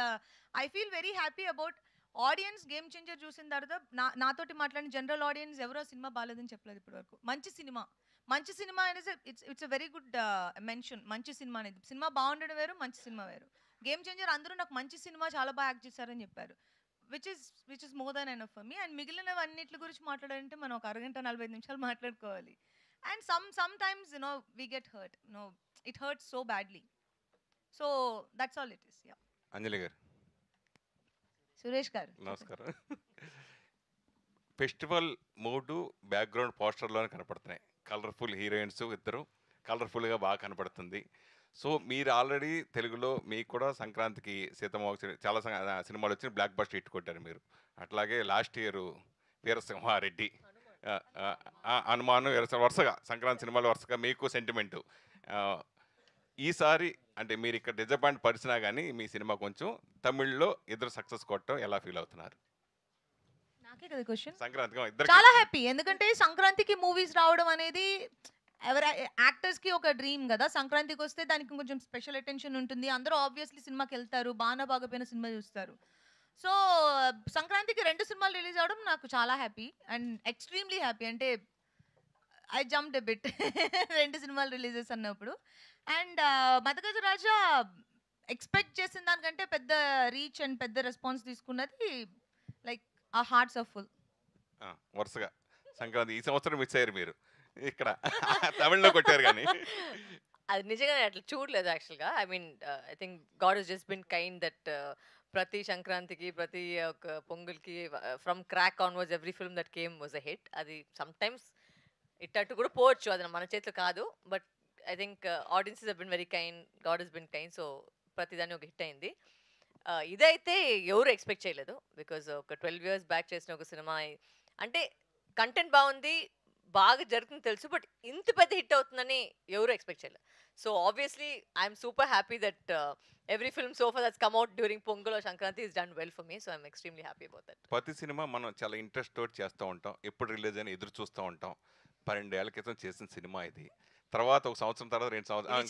I feel very happy about audience game changer చూసిన తర్వాత నాతోటి మాట్లాడిన జనరల్ ఆడియన్స్ ఎవరో సినిమా బాగాలేదని చెప్పలేదు ఇప్పటి వరకు. మంచి సినిమా, మంచి సినిమా అనేది ఇట్స్ వెరీ గుడ్ మెన్షన్. మంచి సినిమా అనేది, సినిమా బాగుండడం వేరు, మంచి సినిమా వేరు. గేమ్ చేంజర్ అందరూ నాకు మంచి సినిమా, చాలా బాగా యాక్ట్ చేశారని చెప్పారు, which is more than enough for me. And మిగిలినవన్నిటి గురించి మాట్లాడాలంటే మనం ఒక అరగంట 45 నిమిషాలు మాట్లాడుకోవాలి. And sometimes we get hurt, it hurts so badly. So that's all it is. Anjali గారు సురేష్ గారు నమస్కారం. ఫెస్టివల్ మూడు బ్యాక్గ్రౌండ్ పోస్టర్లోనే కనపడుతున్నాయి. కలర్ఫుల్ హీరోయిన్స్ ఇద్దరు, కలర్ఫుల్గా బాగా కనపడుతుంది. సో మీరు ఆల్రెడీ తెలుగులో మీకు కూడా సంక్రాంతికి సీతమ్మ చాలా సినిమాలు వచ్చి బ్లాక్ బస్టర్ హిట్ కొట్టారు మీరు. అట్లాగే లాస్ట్ ఇయర్ వీరసింహారెడ్డి, హనుమాను, వరుసగా సంక్రాంతి సినిమాలు వరుసగా మీకు సెంటిమెంటు. ఈసారి అంటే మీరు ఇక్కడ డిజపాయింట్ పరిచినా కానీ మీ సినిమా కొంచెం తమిళ్లో ఇద్దరు సక్సెస్ కొట్టడం ఎలా ఫీల్ అవుతున్నారు? నాకే కదా క్వశ్చన్. సంక్రాంతికి చాలా హ్యాపీ, ఎందుకంటే సంక్రాంతికి మూవీస్ రావడం అనేది యాక్టర్స్కి ఒక డ్రీమ్ కదా. సంక్రాంతికి వస్తే దానికి కొంచెం స్పెషల్ అటెన్షన్ ఉంటుంది. అందరూ ఆబ్వియస్లీ సినిమాకి వెళ్తారు, బాగాపోయిన సినిమా చూస్తారు. సో సంక్రాంతికి 2 సినిమాలు రిలీజ్ అవ్వడం నాకు చాలా హ్యాపీ అండ్ ఎక్స్ట్రీమ్లీ హ్యాపీ. అంటే ఐ జంప్డ్ ఎ బిట్ 2 సినిమాలు రిలీజెస్ అన్నప్పుడు. అండ్ మదగజ రాజా ఎక్స్పెక్ట్ చేసిన దానికంటే పెద్ద రీచ్ అండ్ పెద్ద రెస్పాన్స్ తీసుకున్నది. లైక్ ఆ హార్ట్స్ ఆఫ్ ఫుల్. వరుసగా సంక్రాంతి ఈ సంవత్సరం మిస్ అయ్యారు మీరు, ఇక్కడ తమిళ్లో కొట్టారు కానీ. అది నిజంగానే అట్లా చూడలేదు యాక్చువల్గా. I mean I think God has just been kind that ప్రతి సంక్రాంతికి, ప్రతి ఒక పొంగల్కి, from Krack onwards every film that came was a hit. అది సమ్ టైమ్స్ ఇట్టట్టు కూడా పోవచ్చు, అది మన చేతిలో కాదు. But I think audiences have been very kind, God has been kind. So ప్రతిదాన్ని ఒక హిట్ అయింది. ఇదైతే ఎవరు ఎక్స్పెక్ట్ చేయలేదు, బికాజ్ ఒక 12 years బ్యాక్ చేసిన ఒక సినిమా అంటే కంటెంట్ బాగుంది, బాగా జరుగుతుంది తెలుసు, బట్ ఇంత పెద్ద హిట్ అవుతుందని ఎవరు ఎక్స్పెక్ట్ చేయలేదు. So obviously I'm super happy that every film so far that's come out during Pongal or Sankranti is done well for me. So I'm extremely happy about that. ప్రతి సినిమా మనం చాలా ఇంట్రెస్ట్ తోటి చేస్తూ ఉంటాం, ఎప్పుడు రిలీజ్ అని ఎదురు చూస్తూ ఉంటాం. 12 ఏళ్ల క్రితం చేసిన సినిమా ఇది. తర్వాత ఒక సంవత్సరం తర్వాత 2 సంవత్సరాలు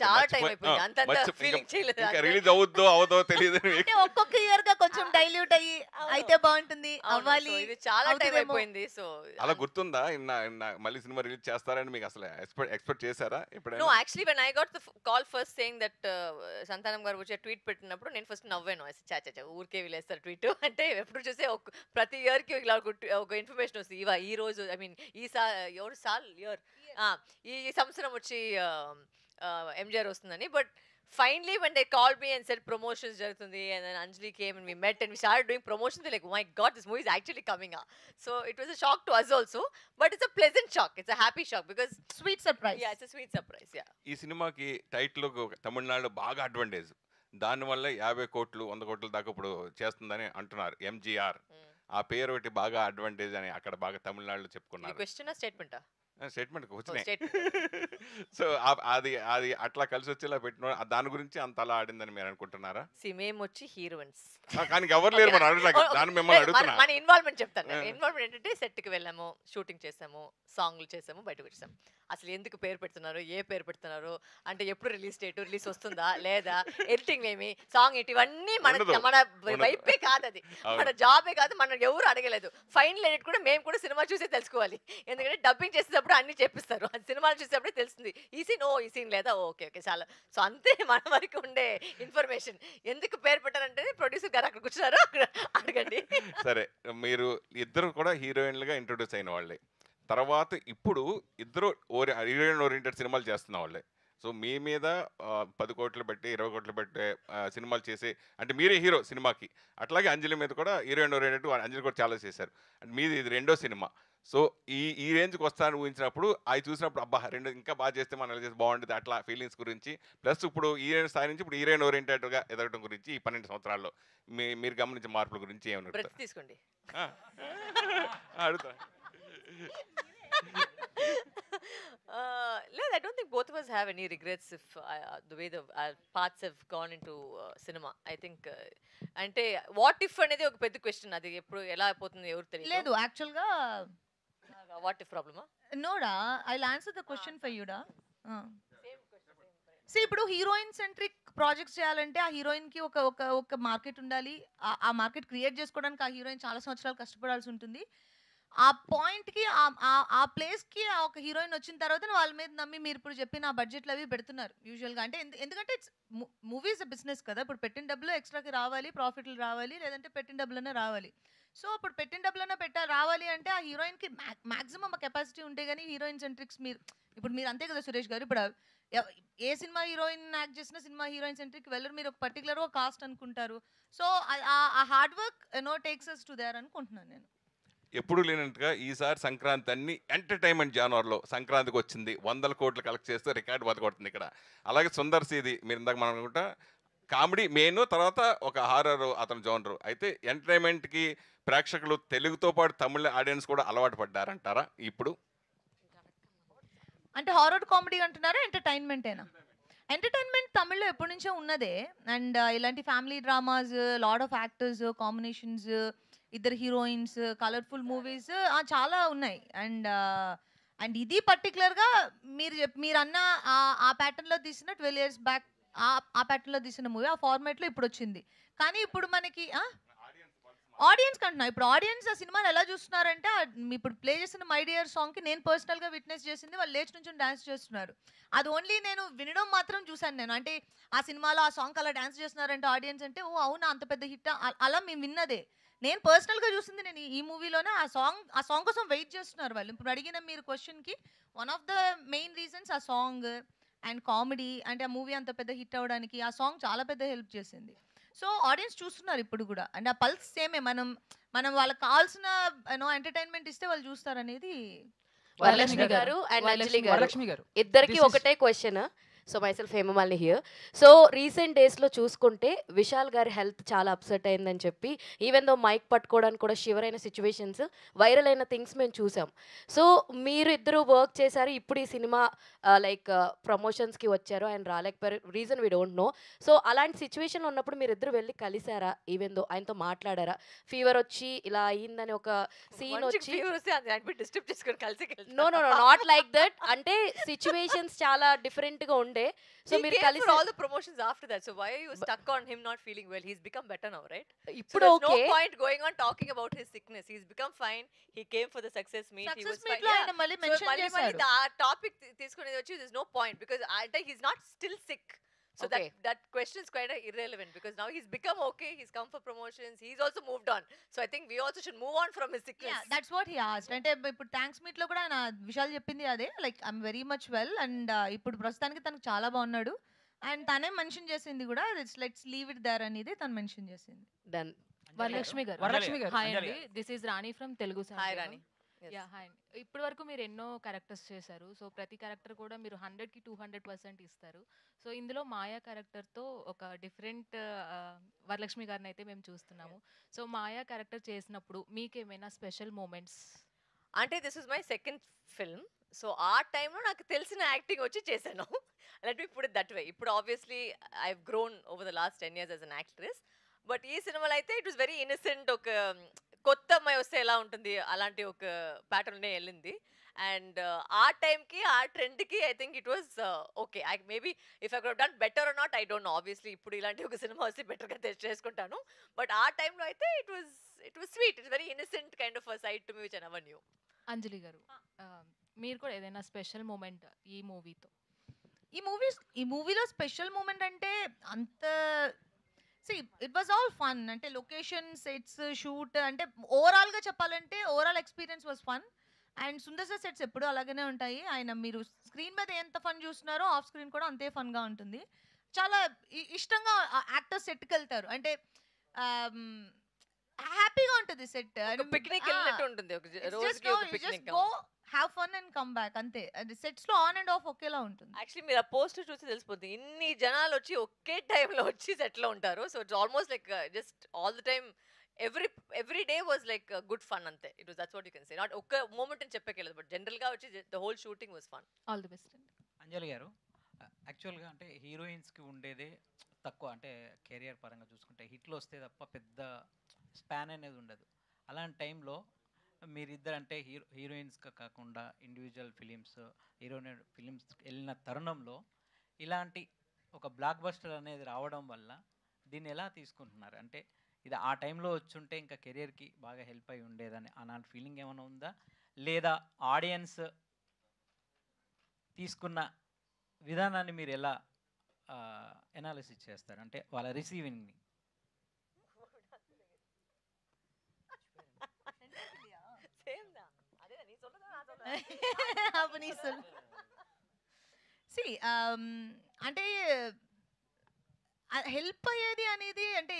రిలీజ్ అవుద్దో అవదో తెలియదు. ఒక్కొక్క ఇయర్ గా కొంచెం డైల్యూట్ అయ్యి అయితే బాగుంటుంది, అవ్వాలి, చాలా టైం అయిపోయింది. సో అలా గుర్తుందా మళ్ళీ సినిమా రిలీజ్ చేస్తారని మీకు అసలు ఎక్స్పెక్ట్ చేశారా ఎప్పుడైనా? No, actually when I got the call first saying that Santhanam garu వచ్చే ట్వీట్ పెట్టినప్పుడు నేను ఫస్ట్ నవ్వాను. చాచా ఊరికే వీలేస్తారు ట్వీట్ అంటే. ఎప్పుడు చూసే ప్రతి ఇయర్ కి ఇలా ఒక ఇన్ఫర్మేషన్ వస్తుంది. ఈ రోజు ఐ మీన్ ఈ సంవత్సరం వచ్చి ఎంజిఆర్ వస్తుందని. But finally when they called me and said promotions జరుగుతుంది, and then Anjali came and we met and we started doing promotions, like oh my god, this movie is actually coming up. So it was a shock to us also, but it's a pleasant shock, it's a happy shock because sweet surprise. Yeah, it's a sweet surprise. Yeah, ఈ సినిమాకి title తమిళనాడులో బాగా advantage, దానివల్ల 50 కోట్లు 100 కోట్ల దాకా ఇప్పుడు చేస్తుందని అంటున్నారు. ఎంజిఆర్ ఆ పేరు ఒకటి బాగా అడ్వాంటేజ్ అని అక్కడ బాగా తమిళనాడులో చెప్పుకున్నారు. క్వశ్చన్ స్టేట్మెంటా? స్టేట్మెంట్ వచ్చినాయి. సో అది అది అట్లా కలిసి వచ్చేలా పెట్టిన దాని గురించి అంత అలా ఆడిందని మీరు అనుకుంటున్నారా? మేము వచ్చి హీరోయిన్స్ కానీ ఎవరు లేరు మన అడుగుతారు, దాన్ని మిమ్మల్ని అడుగుతున్నా. మన ఇన్వాల్వ్మెంట్ చెప్తాను. ఇన్వాల్వ్మెంట్ ఏంటంటే సెట్కి వెళ్ళాము, షూటింగ్ చేసాము, సాంగ్లు చేసాము, బయటకు వచ్చాము. అసలు ఎందుకు పేరు పెడుతున్నారు, ఏ పేరు పెడుతున్నారు అంటే, ఎప్పుడు రిలీజ్ డేట్, రిలీజ్ వస్తుందా లేదా, ఎడిటింగ్ ఏమి, సాంగ్ ఏంటి, ఇవన్నీ మన వైపే కాదు, అది మన జాబే కాదు, మన ఎవరు అడగలేదు. ఫైనల్ ఎడిట్ కూడా మేము కూడా సినిమా చూసే తెలుసుకోవాలి, ఎందుకంటే డబ్బింగ్ చేసేటప్పుడు అన్ని చెప్పిస్తారు, అది సినిమాలు చూసేటప్పుడే తెలుస్తుంది. ఈ సీన్ ఈ సీన్ లేదా, ఓకే ఓకే చాలా. సో అంతే మన వరకు ఉండే ఇన్ఫర్మేషన్. ఎందుకు పేరు పెట్టారంటే ప్రొడ్యూసర్ గారు అక్కడ కూర్చున్నారు, అక్కడ అడగండి. సరే, మీరు ఇద్దరు కూడా హీరోయిన్లుగా ఇంట్రొడ్యూస్ అయిన వాళ్ళే, తర్వాత ఇప్పుడు ఇద్దరు హీరోయిన్ ఓరియంటెడ్ సినిమాలు చేస్తున్న వాళ్ళే. సో మీ మీద 10 కోట్లు పెట్టి 20 కోట్లు పెట్టి సినిమాలు చేసి అంటే మీరే హీరో సినిమాకి, అట్లాగే అంజలి మీద కూడా హీరోయిన్ ఓరియంటెడ్ అంజలి కూడా చాలా చేశారు. అంటే మీది ఇది 2వ సినిమా. సో ఈ రేంజ్కి వస్తానని ఊహించినప్పుడు అవి చూసినప్పుడు అబ్బా 2 ఇంకా బాగా చేస్తే మనం ఎలా చేస్తే బాగుంటుంది అట్లా ఫీలింగ్స్ గురించి, ప్లస్ ఇప్పుడు హీరోయిన్ స్థాయి నుంచి ఇప్పుడు హీరోయిన్ ఓరియంటెడ్గా ఎదగడం గురించి ఈ 12 సంవత్సరాల్లో మీరు గమనించిన మార్పుల గురించి ఏమన్నా తీసుకోండి అడుగుతా. I don't think both of us have any regrets if the way our paths have gone into cinema. I think అంటే వాట్ ఇఫ్ అనేది ఒక పెద్ద క్వశ్చన్, అది ఎప్పుడు ఎలా అయిపోతుందో ఎవరు తెలియదు. లేదు యాక్చువల్ గా వాట్ ఇఫ్ ప్రాబ్లమా? NUDA, I will answer the question for you డా. ఇప్పుడు హీరోయిన్ సెంట్రిక్ ప్రాజెక్ట్స్ చేయాలంటే ఆ హీరోయిన్ కి ఒక మార్కెట్ ఉండాలి. ఆ మార్కెట్ క్రియేట్ చేసుకోవడానికి ఆ హీరోయిన్ చాలా సంవత్సరాలు కష్టపడాల్సి ఉంటుంది. ఆ పాయింట్కి ఆ ప్లేస్కి ఒక హీరోయిన్ వచ్చిన తర్వాత వాళ్ళ మీద నమ్మి మీరు ఇప్పుడు చెప్పిన ఆ బడ్జెట్లు అవి పెడుతున్నారు యూజువల్గా. అంటే ఎందుకంటే ఇట్స్ మూవీస్ బిజినెస్ కదా. ఇప్పుడు పెట్టిన డబ్బులు ఎక్స్ట్రాకి రావాలి, ప్రాఫిట్లు రావాలి, లేదంటే పెట్టిన డబ్బులనే రావాలి. సో ఇప్పుడు పెట్టిన డబ్బులనే రావాలి అంటే ఆ హీరోయిన్కి మాక్సిమం కెపాసిటీ ఉంటే కానీ హీరోయిన్ సెంట్రిక్స్ మీరు ఇప్పుడు మీరు అంతే కదా సురేష్ గారు. ఇప్పుడు ఏ సినిమా హీరోయిన్ యాక్ట్ చేసినా సినిమా హీరోయిన్ సెంట్రిక్ వెళ్ళరు. మీరు ఒక పర్టికులర్ కాస్ట్ అనుకుంటారు. సో ఆ hard work takes us to there అనుకుంటున్నాను నేను. ఎప్పుడు లేనట్టుగా ఈసారి సంక్రాంతి అన్ని ఎంటర్టైన్మెంట్ జానర్లో సంక్రాంతికి వచ్చింది, 100 కోట్లు కలెక్ట్ చేస్తే రికార్డు బతకొడుతుంది ఇక్కడ. అలాగే సుందర్ సీది మీరు ఇందాక మనం అనుకుంటా కామెడీ మెయిన్, తర్వాత ఒక హారర్ అతను జోనరు. అయితే ఎంటర్టైన్మెంట్కి ప్రేక్షకులు తెలుగుతో పాటు తమిళ ఆడియన్స్ కూడా అలవాటు పడ్డారంటారా ఇప్పుడు? అంటే హారర్ కామెడీ అంటున్నారా, ఎంటర్టైన్మెంటేనా? ఎంటర్టైన్మెంట్ తమిళ్లో ఎప్పటి నుంచో ఉన్నదే. అండ్ ఇలాంటి family dramas, lot of actors, combinations, ఇద్దరు హీరోయిన్స్, కలర్ఫుల్ మూవీస్ చాలా ఉన్నాయి. అండ్ ఇది పర్టికులర్గా మీరు అన్న ఆ ప్యాటర్న్లో తీసిన 12 years బ్యాక్ ఆ ప్యాటర్న్లో తీసిన మూవీ ఆ ఫార్మాట్లో ఇప్పుడు వచ్చింది. కానీ ఇప్పుడు మనకి ఆడియన్స్ కంటున్నా, ఇప్పుడు ఆడియన్స్ ఆ సినిమాని ఎలా చూస్తున్నారంటే ఇప్పుడు ప్లే చేసిన మై డియర్ సాంగ్కి నేను పర్సనల్గా విట్నెస్ చేసింది వాళ్ళు లేచి నుంచి డాన్స్ చేస్తున్నారు. అది ఓన్లీ నేను వినడం మాత్రం చూశాను నేను. అంటే ఆ సినిమాలో ఆ సాంగ్ అలా డాన్స్ చేస్తున్నారంటే ఆడియన్స్ అంటే ఓ అవునా అంత పెద్ద హిట్ అలా మేము విన్నదే. నేను పర్సనల్గా చూసింది నేను ఈ మూవీలోనే ఆ సాంగ్ కోసం వెయిట్ చేస్తున్నారు వాళ్ళు. ఇప్పుడు అడిగిన మీరు క్వశ్చన్కి one of the main reasons ఆ సాంగ్ అండ్ కామెడీ. అంటే ఆ మూవీ అంత పెద్ద హిట్ అవ్వడానికి ఆ సాంగ్ చాలా పెద్ద హెల్ప్ చేసింది. సో ఆడియన్స్ చూస్తున్నారు ఇప్పుడు కూడా. అండ్ ఆ పల్స్ సేమే. మనం వాళ్ళకి కావాల్సిన ఎంటర్టైన్మెంట్ ఇస్తే వాళ్ళు చూస్తారు అనేది. వరలక్ష్మి గారు అండ్ అంజలి గారు వరలక్ష్మి గారు ఇద్దరికి This is- ఒకటే question. So myself Hemamalini here. So recent డేస్లో చూసుకుంటే విశాల్ గారి హెల్త్ చాలా అప్సెట్ అయిందని చెప్పి ఈవెన్ దో మైక్ పట్టుకోవడానికి కూడా షివర్ అయిన సిచ్యువేషన్స్, వైరల్ అయిన థింగ్స్ మేము చూసాం. సో మీరు ఇద్దరు వర్క్ చేశారు, ఇప్పుడు ఈ సినిమా లైక్ ప్రమోషన్స్కి వచ్చారు, ఆయన రాలేకపోయారు, reason we don't know. So అలాంటి సిచ్యువేషన్ ఉన్నప్పుడు మీరు ఇద్దరు వెళ్ళి కలిసారా, ఈవెన్ దో ఆయనతో మాట్లాడారా? ఫీవర్ వచ్చి ఇలా అయిందని ఒక సీన్ వచ్చి డిస్టర్బ్ చేసుకొని కలిసి no no no not like that. అంటే సిచ్యువేషన్స్ చాలా డిఫరెంట్గా ఉండే. సో మీరు కలిసి all the promotions after that, so why are you stuck on him not feeling well? He's become better now, right? ఇప్పుడు no okay. point going on talking about his sickness. He's become fine. He came for the success meet. He was success fine. Meet లో ఆయన మళ్ళీ mention మళ్ళీ చేశారు. ఆ topic తీసుకునేది వచ్చి there's no point because he's not still sick. So Okay. that question is quite irrelevant because now he's become okay. He's come for promotions. He's also moved on. So I think we also should move on from his sickness. That's what he asked. అంటే ఇప్పుడు thanks meet లో కూడా ఆయన విషయాలు చెప్పింది అదే, like I'm very much well and ఇప్పుడు ప్రస్తుతానికి తనకు చాలా బాగున్నాడు. అండ్ తనే మెన్షన్ చేసింది కూడా లెట్స్ లీవ్ ఇట్ దేర్ అనేది తను మెన్షన్ చేసింది. డన్. వరలక్ష్మి గారు వరలక్ష్మి గారు, హాయ్ అంజలి అండి, this is Rani from Telugu Hi Rani. Yes. Yeah hi. ఇప్పటి వరకు మీరు ఎన్నో క్యారెక్టర్స్ చేశారు. సో ప్రతి క్యారెక్టర్ కూడా మీరు 100కి 200% ఇస్తారు. సో ఇందులో మాయా క్యారెక్టర్తో ఒక డిఫరెంట్ వరలక్ష్మి గారిని అయితే మేము చూస్తున్నాము. సో మాయా క్యారెక్టర్ చేసినప్పుడు మీకేమైనా స్పెషల్ మూమెంట్స్? అంటే this is my second film. So ఆ టైంలో నాకు తెలిసిన యాక్టింగ్ వచ్చి చేశాను. Let me put it that way. ఇప్పుడు obviously I have grown over the last 10 years as an actress. But ఈ సినిమాలో అయితే ఇట్ వాస్ వెరీ ఇన్నసెంట్. ఒక కొత్త అమ్మాయి వస్తే ఎలా ఉంటుంది అలాంటి ఒక ప్యాటర్న్నే వెళ్ళింది. అండ్ ఆ టైంకి ఆ ట్రెండ్కి I think it was okay. I maybe if I could done better or not I don't know. Obviously ఇప్పుడు ఇలాంటి ఒక సినిమా వస్తే బెటర్గా చేసుకుంటాను. బట్ ఆ టైంలో అయితే it was sweet. It's very innocent kind of side to me which I never knew. Anjali గారు, మీరు కూడా ఏదైనా స్పెషల్ మూమెంట్ ఈ మూవీతో? ఈ మూవీలో స్పెషల్ మూమెంట్ అంటే అంత ఇట్ వాజ్ ఆల్ ఫన్. అంటే లొకేషన్, సెట్స్, షూట్, అంటే ఓవరాల్గా చెప్పాలంటే overall experience was fun. And Sundar sir sets ఎప్పుడు అలాగనే ఉంటాయి. ఆయన మీరు స్క్రీన్ మీద ఎంత ఫన్ చూస్తున్నారో ఆఫ్ స్క్రీన్ కూడా అంతే ఫన్గా ఉంటుంది. చాలా ఇష్టంగా యాక్టర్స్ సెట్కి వెళ్తారు. అంటే హ్యాపీగా ఉంటుంది సెట్. పిక్నిక్ వెళ్ళినట్టు ఉంటుంది. ఒక రోజుకి ఒక picnic. Have fun and come back అంతే. అది సెట్స్ లో ఆన్ అండ్ ఆఫ్ ఒకేలా ఉంటుంది. యాక్చువల్లీ మీరు ఆ పోస్టర్ చూసి తెలిసిపోతుంది ఇన్ని జనాలు వచ్చి ఒకే టైంలో వచ్చి సెట్ లో ఉంటారు. So it's almost like just all the time every day was like good fun అంతే. It was that's what you can say. Not ఒక్క మూమెంట్ అని చెప్పలేదు, బట్ జనరల్ గా వచ్చి the whole shooting was fun. All the best. Anjali గారు, యాక్చువల్గా అంటే హీరోయిన్స్కి ఉండేదే తక్కువ. అంటే కెరియర్ పరంగా చూసుకుంటే హిట్లు వస్తే తప్ప పెద్ద స్పాన్ అనేది ఉండదు. అలాంటి టైంలో మీరిద్దరు అంటే హీరోయిన్స్గా కాకుండా ఇండివిజువల్ హీరోయిన్ ఫిలిమ్స్ వెళ్ళిన తరుణంలో ఇలాంటి ఒక బ్లాక్ బస్టర్ అనేది రావడం వల్ల దీన్ని ఎలా తీసుకుంటున్నారు? అంటే ఇది ఆ టైంలో వచ్చుంటే ఇంకా కెరియర్కి బాగా హెల్ప్ అయి ఉండేదని అలాంటి ఫీలింగ్ ఏమైనా ఉందా, లేదా ఆడియన్స్ తీసుకున్న విధానాన్ని మీరు ఎలా ఎనాలిసిస్ చేస్తారు, అంటే వాళ్ళ రిసీవింగ్ని? సి అంటే హెల్ప్ అయ్యేది అనేది అంటే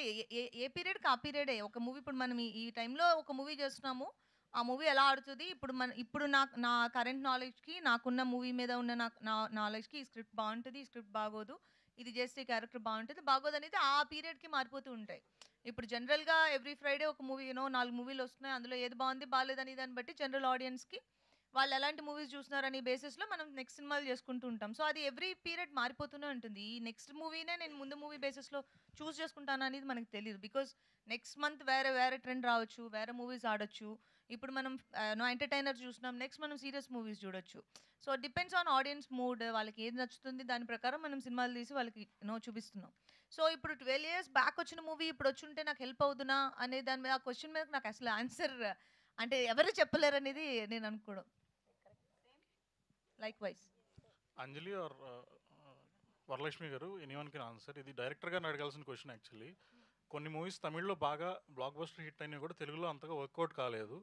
ఏ పీరియడ్కి ఆ పీరియడే. ఒక మూవీ ఇప్పుడు మనం ఈ టైంలో ఒక మూవీ చేస్తున్నాము, ఆ మూవీ ఎలా ఆడుతుంది, ఇప్పుడు నా కరెంట్ నాలెడ్జ్కి, నాకున్న మూవీ మీద ఉన్న నా నాలెడ్జ్కి ఈ స్క్రిప్ట్ బాగుంటుంది, ఈ స్క్రిప్ట్ బాగోదు, ఇది చేస్తే క్యారెక్టర్ బాగుంటుంది బాగోదు అనేది ఆ పీరియడ్కి మారిపోతూ ఉంటాయి. ఇప్పుడు జనరల్గా ఎవ్రీ ఫ్రైడే ఒక మూవీ 4 మూవీలు వస్తున్నాయి, అందులో ఏది బాగుంది బాగాలేదని దాన్ని బట్టి జనరల్ ఆడియన్స్కి వాళ్ళు ఎలాంటి మూవీస్ చూస్తున్నారని బేసిస్లో మనం నెక్స్ట్ సినిమాలు చేసుకుంటూ ఉంటాం. సో అది ఎవ్రీ పీరియడ్ మారిపోతూనే ఉంటుంది. ఈ నెక్స్ట్ మూవీనే నేను ముందు మూవీ బేసిస్లో చూస్ చేసుకుంటాను అనేది మనకు తెలియదు. బికాజ్ నెక్స్ట్ మంత్ వేరే ట్రెండ్ రావచ్చు, వేరే మూవీస్ ఆడొచ్చు. ఇప్పుడు మనం ఎంటర్టైనర్ చూస్తున్నాం, నెక్స్ట్ మనం సీరియస్ మూవీస్ చూడొచ్చు. So depends on audience mood, వాళ్ళకి ఏది నచ్చుతుంది దాని ప్రకారం మనం సినిమాలు తీసి వాళ్ళకి చూపిస్తున్నాం. సో ఇప్పుడు 12 years బ్యాక్ వచ్చిన మూవీ ఇప్పుడు వచ్చి ఉంటే నాకు హెల్ప్ అవుతున్నా అనే దాని మీద, ఆ క్వశ్చన్ మీద నాకు అసలు ఆన్సర్ అంటే ఎవరు చెప్పలేరు అనేది నేను అనుకోవడం. లైక్వైజ్ అంజలి ఆర్ వరలక్ష్మి గారు, ఎనీవన్ కెన్ ఆన్సర్. ఇది డైరెక్టర్ గారిని అడగాల్సిన క్వశ్చన్ యాక్చువల్లీ. కొన్ని మూవీస్ తమిళ్లో బాగా బ్లాక్ బస్టర్ హిట్ అయినా కూడా తెలుగులో అంతగా వర్కౌట్ కాలేదు.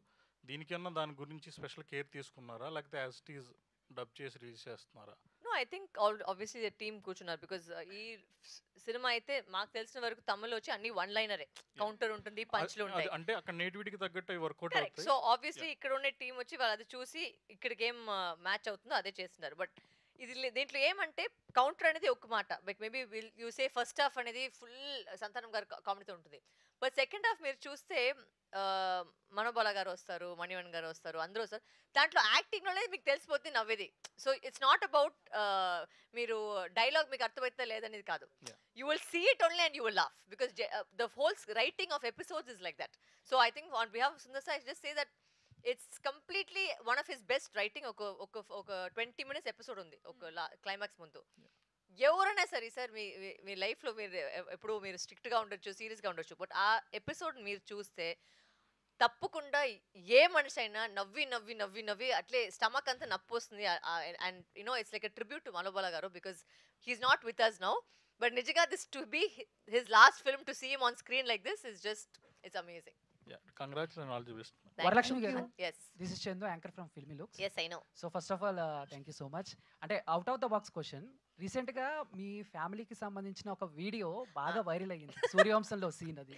దీనికన్నా దాని గురించి స్పెషల్ కేర్ తీసుకున్నారా, లేకపోతే యాజ్ ఇట్ ఈజ్ డబ్ చేసి రిలీజ్ చేస్తున్నారా? No, I think obviously the team కూర్చున్నారు. బికాజ్ ఈ సినిమా అయితే మాకు తెలిసిన వరకు తమిళ్ వచ్చి అన్ని వన్ లైనరే, కౌంటర్ ఉంటుంది, పంచ్లు ఉంటాయి. అంటే అక్కడ నేటివిటీకి తగ్గట్టు అవి వర్కౌట్ అవుతాయి. సో ఆబ్వియస్లీ ఇక్కడ ఉన్న టీం వచ్చి వాళ్ళు అది చూసి ఇక్కడికి ఏం మ్యాచ్ అవుతుందో అదే చేస్తున్నారు. బట్ దీంట్లో ఏమంటే కౌంటర్ అనేది ఒక మాట, but maybe you say first half అనేది ఫుల్ సంతానం గారు కామెడీతో ఉంటుంది. బట్ సెకండ్ హాఫ్ మీరు చూస్తే మనోబాల గారు వస్తారు, మణివన్ గారు వస్తారు, అందరూ వస్తారు. దాంట్లో యాక్టింగ్లోనే మీకు తెలిసిపోతుంది నవ్వేది. సో ఇట్స్ నాట్ అబౌట్ మీరు డైలాగ్ మీకు అర్థమవుతుందా లేదనేది కాదు. You will see it only and you will laugh because the whole writing of episodes is like that. So I think on behalf of Sundar Sai just say that it's completely one of his best writing. ఒక 20 minutes episode ఉంది ఒక climax ముందు. ఎవరైనా సరే sir మీ లైఫ్లో మీరు ఎప్పుడు మీరు స్ట్రిక్ట్గా ఉండొచ్చు, సీరియస్గా ఉండొచ్చు, బట్ ఆ ఎపిసోడ్ మీరు చూస్తే తప్పకుండా ఏ మనిషి అయినా నవ్వి నవ్వి నవ్వి నవ్వి అట్లే స్టమక్ అంతా నొప్పి వస్తుంది. And you know it's like a tribute to Manobala గారు because he's not with us now. But నిజంగా this to be his last film to see him on screen like this is just it's amazing. Congrats and all the best. Varalakshmi garu, yes, this is Chandu, anchor from Filmy Looks. Yes, I know. So first of all, thank you so much. అంటే out of the box question, recent గా మీ ఫ్యామిలీకి సంబంధించిన ఒక video బాగా viral అయ్యింది, సూర్యవంశంలో scene అది.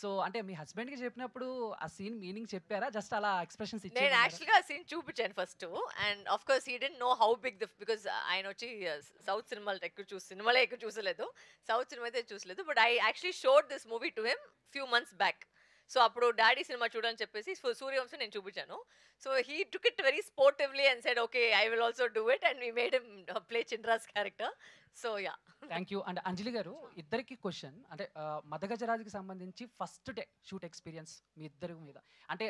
So అంటే మీ husband కి చెప్పినప్పుడు ఆ సీన్ మీనింగ్ చెప్పారా, జస్ట్ అలా ఎక్స్ప్రెషన్స్ ఇచ్చారా? నేను యాక్చువల్గా ఆ సీన్ చూపించాను first, and of course he didn't know how big the, because ఆయన వచ్చి సౌత్ సినిమాలే ఎక్కువ చూసలేదు, సౌత్ సినిమా అయితే చూసలేదు. But I actually showed this movie to him few months back. So అప్పుడు డాడీ సినిమా చూడని చెప్పేసి సూర్యవంశం నేను చూపించాను. So he took it very sportively and said okay I will also do it, and we made him play చింద్రాస్ character. So yeah, thank you. And Anjali గారు, ఇద్దరికి question, అంటే మదగజరాజుకి సంబంధించి ఫస్ట్ డే షూట్ ఎక్స్పీరియన్స్ మీ ఇద్దరి మీద, అంటే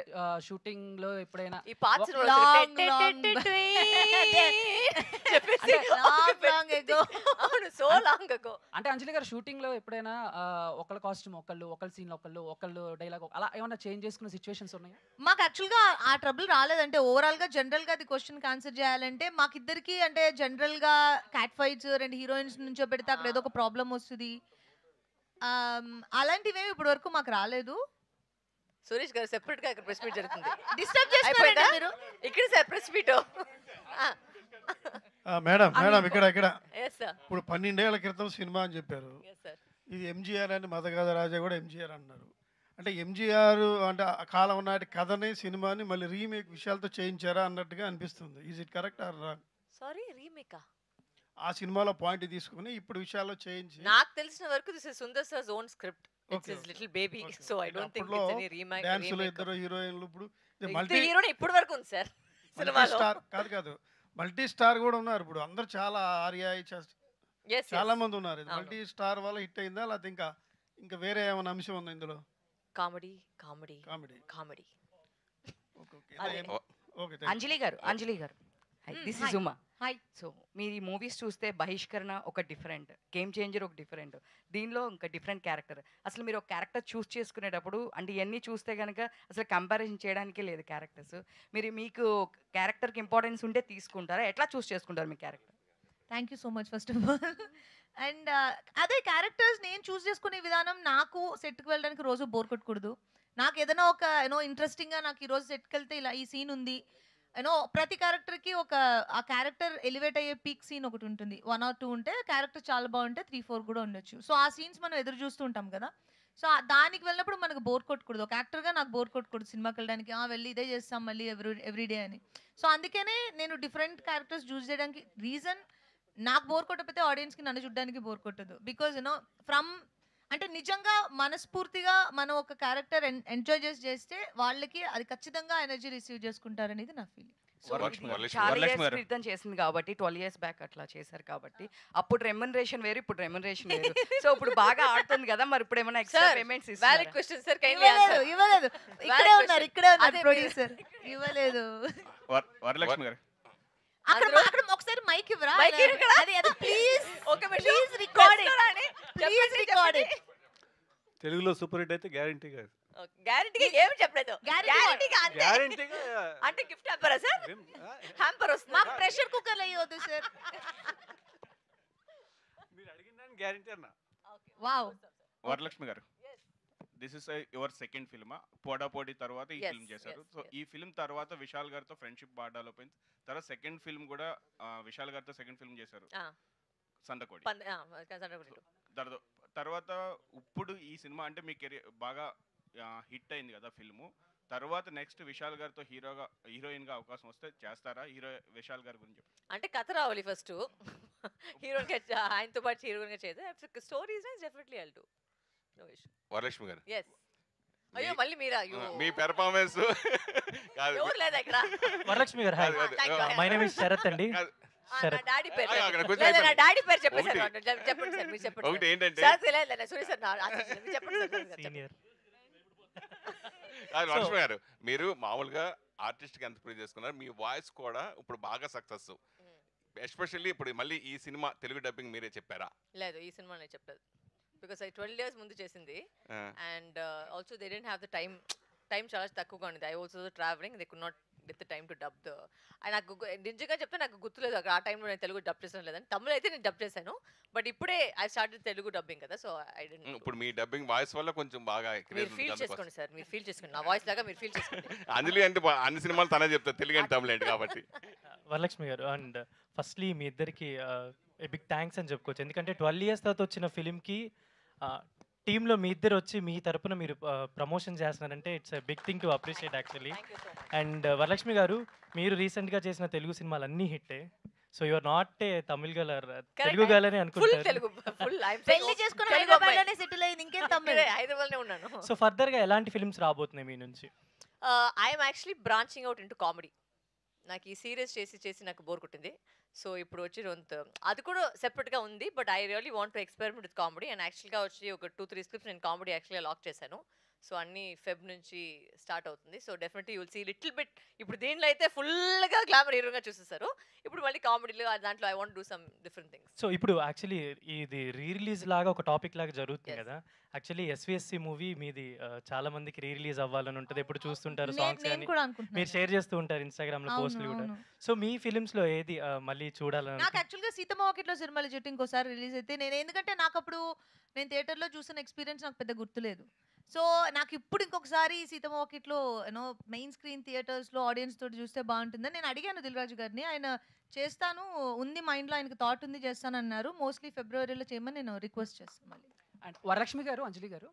షూటింగ్ లో ఎప్పుడైనా ఈ పాత సో లాంగ్ అగో, అంటే అంజలి గారు షూటింగ్ లో ఎప్పుడైనా ఒకళ్ళ కాస్ట్యూమ్ ఒకళ్ళ సీన్ ఒకళ్ళు డైలాగ్ అలా ఏమైనా చేంజ్ చేసుకున్న సిచ్యువేషన్స్ ఉన్నాయా? మాకు యాక్చువల్గా ఆ ట్రబుల్ రాలేదంటే ఓవరాల్గా జనరల్గా అది క్వశ్చన్కి ఆన్సర్ చేయాలంటే మాకిద్దరికి అంటే జనరల్గా క్యాట్ ఫైట్స్ రెండు హీరోయిన్స్ నుంచో పెడితే అక్కడ ఏదో ఒక ప్రాబ్లం వస్తుంది, అలాంటివి ఇప్పటి వరకు మాకు రాలేదు. సురేష్ గారు సెపరేట్ గా ఇక్కడ ప్రెస్ మీట్ జరుగుతుంది, డిస్టర్బ్ చేస్తున్నారా మీరు? ఇక్కడ సార్ ప్రెస్ మీట్. మేడం ఇక్కడ yes sir, ఇప్పుడు 12 ఏళ్ల క్రితం సినిమా అని చెప్పారు. yes sir, ఇది ఎంజీఆర్ అని మదగజ రాజా కూడా ఎంజీఆర్ అన్నారు. అంటే ఎంజీఆర్ అంటే ఆ కాలం నాటి కథని సినిమాని మళ్ళీ రీమేక్ విషయాలతో చేయించారా అన్నట్టుగా అనిపిస్తుంది. Is it correct or wrong? Sorry, రీమేకా? ఆ సినిమాలో పాయింట్ తీసుకుని ఇప్పుడు విషయాల్లో చేంజ్. నాకు తెలిసిన వరకు this is Sundar sir's own script, it's his little baby, so I don't think it's any remake. డాన్స్లో ఇద్దరు హీరోయిన్లు, ఇప్పుడు మల్టీ హీరోయిన్ ఇప్పటి వరకు ఉంది సార్ సినిమాలో. స్టార్ కాదు మల్టీ స్టార్ కూడా ఉన్నారు ఇప్పుడు, అందరు చాలా ఆర్యా చాలా మంది ఉన్నారు. మల్టీ స్టార్ వల్ల హిట్ అయిందా, లేకపోతే ఇంకా వేరే ఏమైనా అంశం ఉందా ఇందులో? కామెడీ. అంజలి గారు this is Uma. Hi. So మీరు ఈ మూవీస్ చూస్తే బహిష్కరణ ఒక డిఫరెంట్, గేమ్ చేంజర్ ఒక డిఫరెంట్, దీనిలో ఇంకా డిఫరెంట్ క్యారెక్టర్. అసలు మీరు ఒక క్యారెక్టర్ చూస్ చేసుకునేటప్పుడు అంటే ఇవన్నీ చూస్తే కనుక అసలు కంపారిజన్ చేయడానికే లేదు క్యారెక్టర్స్. మీకు క్యారెక్టర్కి ఇంపార్టెన్స్ ఉంటే తీసుకుంటారా, ఎట్లా చూస్ చేసుకుంటారు మీ character? Thank you so much first of all. And అదే క్యారెక్టర్స్ నేను చూస్ చేసుకునే విధానం, నాకు సెట్కి వెళ్ళడానికి రోజు బోర్ కొట్టకూడదు. నాకు ఏదైనా ఒక ఇంట్రెస్టింగ్గా నాకు ఈరోజు సెట్కి వెళ్తే ఇలా ఈ సీన్ ఉంది ప్రతి క్యారెక్టర్కి ఒక ఆ క్యారెక్టర్ ఎలివేట్ అయ్యే పీక్ సీన్ ఒకటి ఉంటుంది. 1 or 2 ఉంటే క్యారెక్టర్ చాలా బాగుంటే 3-4 కూడా ఉండొచ్చు. సో ఆ సీన్స్ మనం ఎదురు చూస్తూ ఉంటాం కదా. సో దానికి వెళ్ళినప్పుడు మనకు బోర్ కొట్టకూడదు. ఒక యాక్టర్గా నాకు బోర్ కొట్టకూడదు సినిమాకి వెళ్ళడానికి, వెళ్ళి ఇదే చేస్తాం మళ్ళీ ఎవ్రీడే అని. సో అందుకనే నేను డిఫరెంట్ క్యారెక్టర్స్ చూస్ చేయడానికి రీజన్, నాకు బోర్ కొట్టకపోతే ఆడియన్స్కి నన్ను చూడడానికి బోర్ కొట్టదు. బికాజ్ అంటే నిజంగా మనస్ఫూర్తిగా మనం ఒక క్యారెక్టర్ ఎంజాయ్ చేస్తే వాళ్ళకి అది ఖచ్చితంగా ఎనర్జీ రిసీవ్ చేసుకుంటారనేది నా ఫీలింగ్. చాలా ఇయర్స్ క్రితం చేసింది కాబట్టి 12 years బ్యాక్ అట్లా చేశారు కాబట్టి అప్పుడు రెమ్యునరేషన్ వేరు, ఇప్పుడు రెమ్యునరేషన్ వేరు. సో ఇప్పుడు బాగా ఆడుతుంది కదా, మరి ఇప్పుడు ఏమైనా extra payments valid question sir, kindly answer. ఇవ్వలేదు. ఇక్కడే ఉన్నారు ప్రొడ్యూసర్. ఇవ్వలేదు. వరలక్ష్మి గారు అక్కడ ఒకసారి మైక్ ఇవ్వరా? అది ప్లీజ్ ప్లీజ్ రికార్డ్. తెలుగులో సూపర్ హిట్ అయితే గ్యారంటీ కాదు. గ్యారెంటీగా ఏమి చెప్పలేదు. గ్యారెంటీగా గ్యారంటీగా అంటే గిఫ్ట్ హ్యాంపరా సార్? హ్యాంపర్ వస్తుంది. మాకు ప్రెషర్ కుక్కర్ అయ్యొద్దు సార్. మీరు అడిగిన దానికి గ్యారంటీ అన్న. వావ్. వరలక్ష్మి గారు, దిస్ ఇస్ యువర్ సెకండ్ ఫిల్మా? పోటాపోటీ తర్వాత ఈ ఫిల్మ్ చేశారు. సో ఈ ఫిల్మ్ తర్వాత విశాల్ గారితో ఫ్రెండ్షిప్ బాగా డెవలప్ అయింది. తర్వాత సెకండ్ ఫిల్మ్ కూడా విశాల్ గారితో సెకండ్ ఫిల్మ్ చేశారు, సందకోడి. తర్వాత ఇప్పుడు ఈ సినిమా అంటే మీ కెరీర్ బాగా హిట్ అయింది కదా ఫిల్ము. తర్వాత నెక్స్ట్ విశాల్ గారితో హీరోయిన్ గా అవకాశం వస్తే చేస్తారా? విశాల్ గారి గురించి అంటే కథ రావాలి ఫస్ట్. హీరోయిన్ ఆయనతో పాటు హీరోయిన్ గా చేద్దాం. Story is definitely I'll do. No issue. Varalakshmi garu, yes. అయ్యో మళ్ళీ మీరా? మీ పెర్ఫార్మెన్స్ కాదు, ఎవరు లేదా ఇక్కడ? Varalakshmi garu, hi, my name is Sarath అండి. శరత్. డాడీ పేరు నా డాడీ పేరు చెప్పండి సార్. చెప్పండి సార్, మీరు చెప్పండి. ఒకటి ఏంటంటే సార్ సురేష్ సార్ చెప్పండి సార్. సీనియర్. వరలక్ష్మి గారు, మీరు మామూలుగా ఆర్టిస్ట్ కి ఎంత ప్రూవ్ చేసుకున్నారు, మీ వాయిస్ కూడా ఇప్పుడు బాగా సక్సెస్. ఎస్పెషల్లీ ఇప్పుడు మళ్ళీ ఈ సినిమా తెలుగు డబ్బింగ్ మీరే చెప్పారా? లేదు, ఈ సినిమా నేను చెప్పలేదు. బికాస్ 12 years ముందు చేసింది. And also they didn't have the time చాలా తక్కువగా ఉంది. I also travelling, they could not get the time to dub the. నాకు నిజంగా చెప్తే నాకు గుర్తులేదు ఆ టైంలో నేను తెలుగు డబ్ చేసాను లేదని. తమిళ అయితే నేను డబ్ చేశాను, బట్ ఇప్పుడే ఐ స్టార్టెడ్ తెలుగు డబ్బింగ్ కదా. So I didn't. ఇప్పుడు మీ డబ్బింగ్ వాయిస్ వల్ల కొంచెం బాగా మీరు ఫీల్ చేసుకోండి సార్, మీరు ఫీల్ చేసుకోండి. నా వాయిస్ లాగా మీరు ఫీల్ చేసుకోండి. అంజలి అంటే అన్ని సినిమాలు తనే చెప్తారు, తెలుగు అంటే తమిళ ఏంటి కాబట్టి. వరలక్ష్మి గారు, అండ్ ఫస్ట్లీ మీ ఇద్దరికి బిగ్ థ్యాంక్స్ అని చెప్పుకోవచ్చు. ఎందుకంటే 12 years తర్వాత వచ్చిన ఫిలింకి టీంలో మీ ఇద్దరు వచ్చి మీ తరపున మీరు ప్రమోషన్ చేస్తున్నారంటే it's big thing to appreciate actually. And Varalakshmi garu, మీరు రీసెంట్గా చేసిన తెలుగు సినిమాలు అన్నీ హిట్టే. So you are not a Tamil girl, Telugu girl అని అనుకుంటారు. పెళ్లి చేసుకుని హైదరాబాద్లోనే సెటిల్ అయింది, ఇంకేం తమిళ్? హైదరాబాద్లోనే ఉన్నాను. సో ఫర్దర్గా ఎలాంటి ఫిల్మ్స్ రాబోతున్నాయి మీ నుంచి? I'm actually branching out into comedy. నాకు ఈ సీరియస్ చేసి నాకు బోర్ కొట్టింది. సో ఇప్పుడు వచ్చి అది కూడా సెపరేట్గా ఉంది. But I really want to experiment with comedy. And యాక్చువల్గా వచ్చి ఒక 2-3 స్క్రిప్ట్స్ నేను కామెడీ యాక్చువల్గా లాక్ చేశాను. సో అన్ని ఫెబ్ నుంచి స్టార్ట్ అవుతుంది. So definitely you'll see little bit. ఇప్పుడు దీంట్లో అయితే ఫుల్గా గ్లామర్ హీరోగా చూసేస్తారు. ఇప్పుడు మళ్ళీ కామెడీలో దాంట్లో I want do some different things. So ఇప్పుడు యాక్చువల్లీ ఇది రిలీజ్ లాగా ఒక టాపిక్ లాగా జరుగుతుంది కదా. యాక్చువల్లీ ఎస్విఎస్సి మూవీ మీది చాలా మందికి రిలీజ్ అవ్వాలని ఉంటుంది. ఇప్పుడు చూస్తుంటారు సాంగ్స్ కానీ మీరు షేర్ చేస్తూ ఉంటారు ఇన్స్టాగ్రామ్ లో పోస్టులు కూడా. సో మీ ఫిలిమ్స్ లో ఏది మళ్ళీ చూడాలని? నాకు యాక్చువల్గా సీతమ్మ వాకిట్లో సిరిమల్లె చెట్టు ఇంకోసారి రిలీజ్ అయితే ఎందుకంటే నాకు అప్పుడు నేను థియేటర్లో చూసిన ఎక్స్పీరియన్స్ నాకు పెద్ద గుర్తులేదు. సో నాకు ఇప్పుడు ఇంకొకసారి సీతమ్మ వాకిట్లో మెయిన్ స్క్రీన్ థియేటర్స్లో ఆడియన్స్ తోటి చూస్తే బాగుంటుందని నేను అడిగాను దిల్ రాజు గారిని. ఆయన చేస్తాను ఉంది, మైండ్లో ఆయనకు థాట్ ఉంది, చేస్తాను అన్నారు. మోస్ట్లీ ఫిబ్రవరిలో చేయమని నేను రిక్వెస్ట్ చేస్తాను మళ్ళీ. అండ్ వరలక్ష్మి గారు, అంజలి గారు,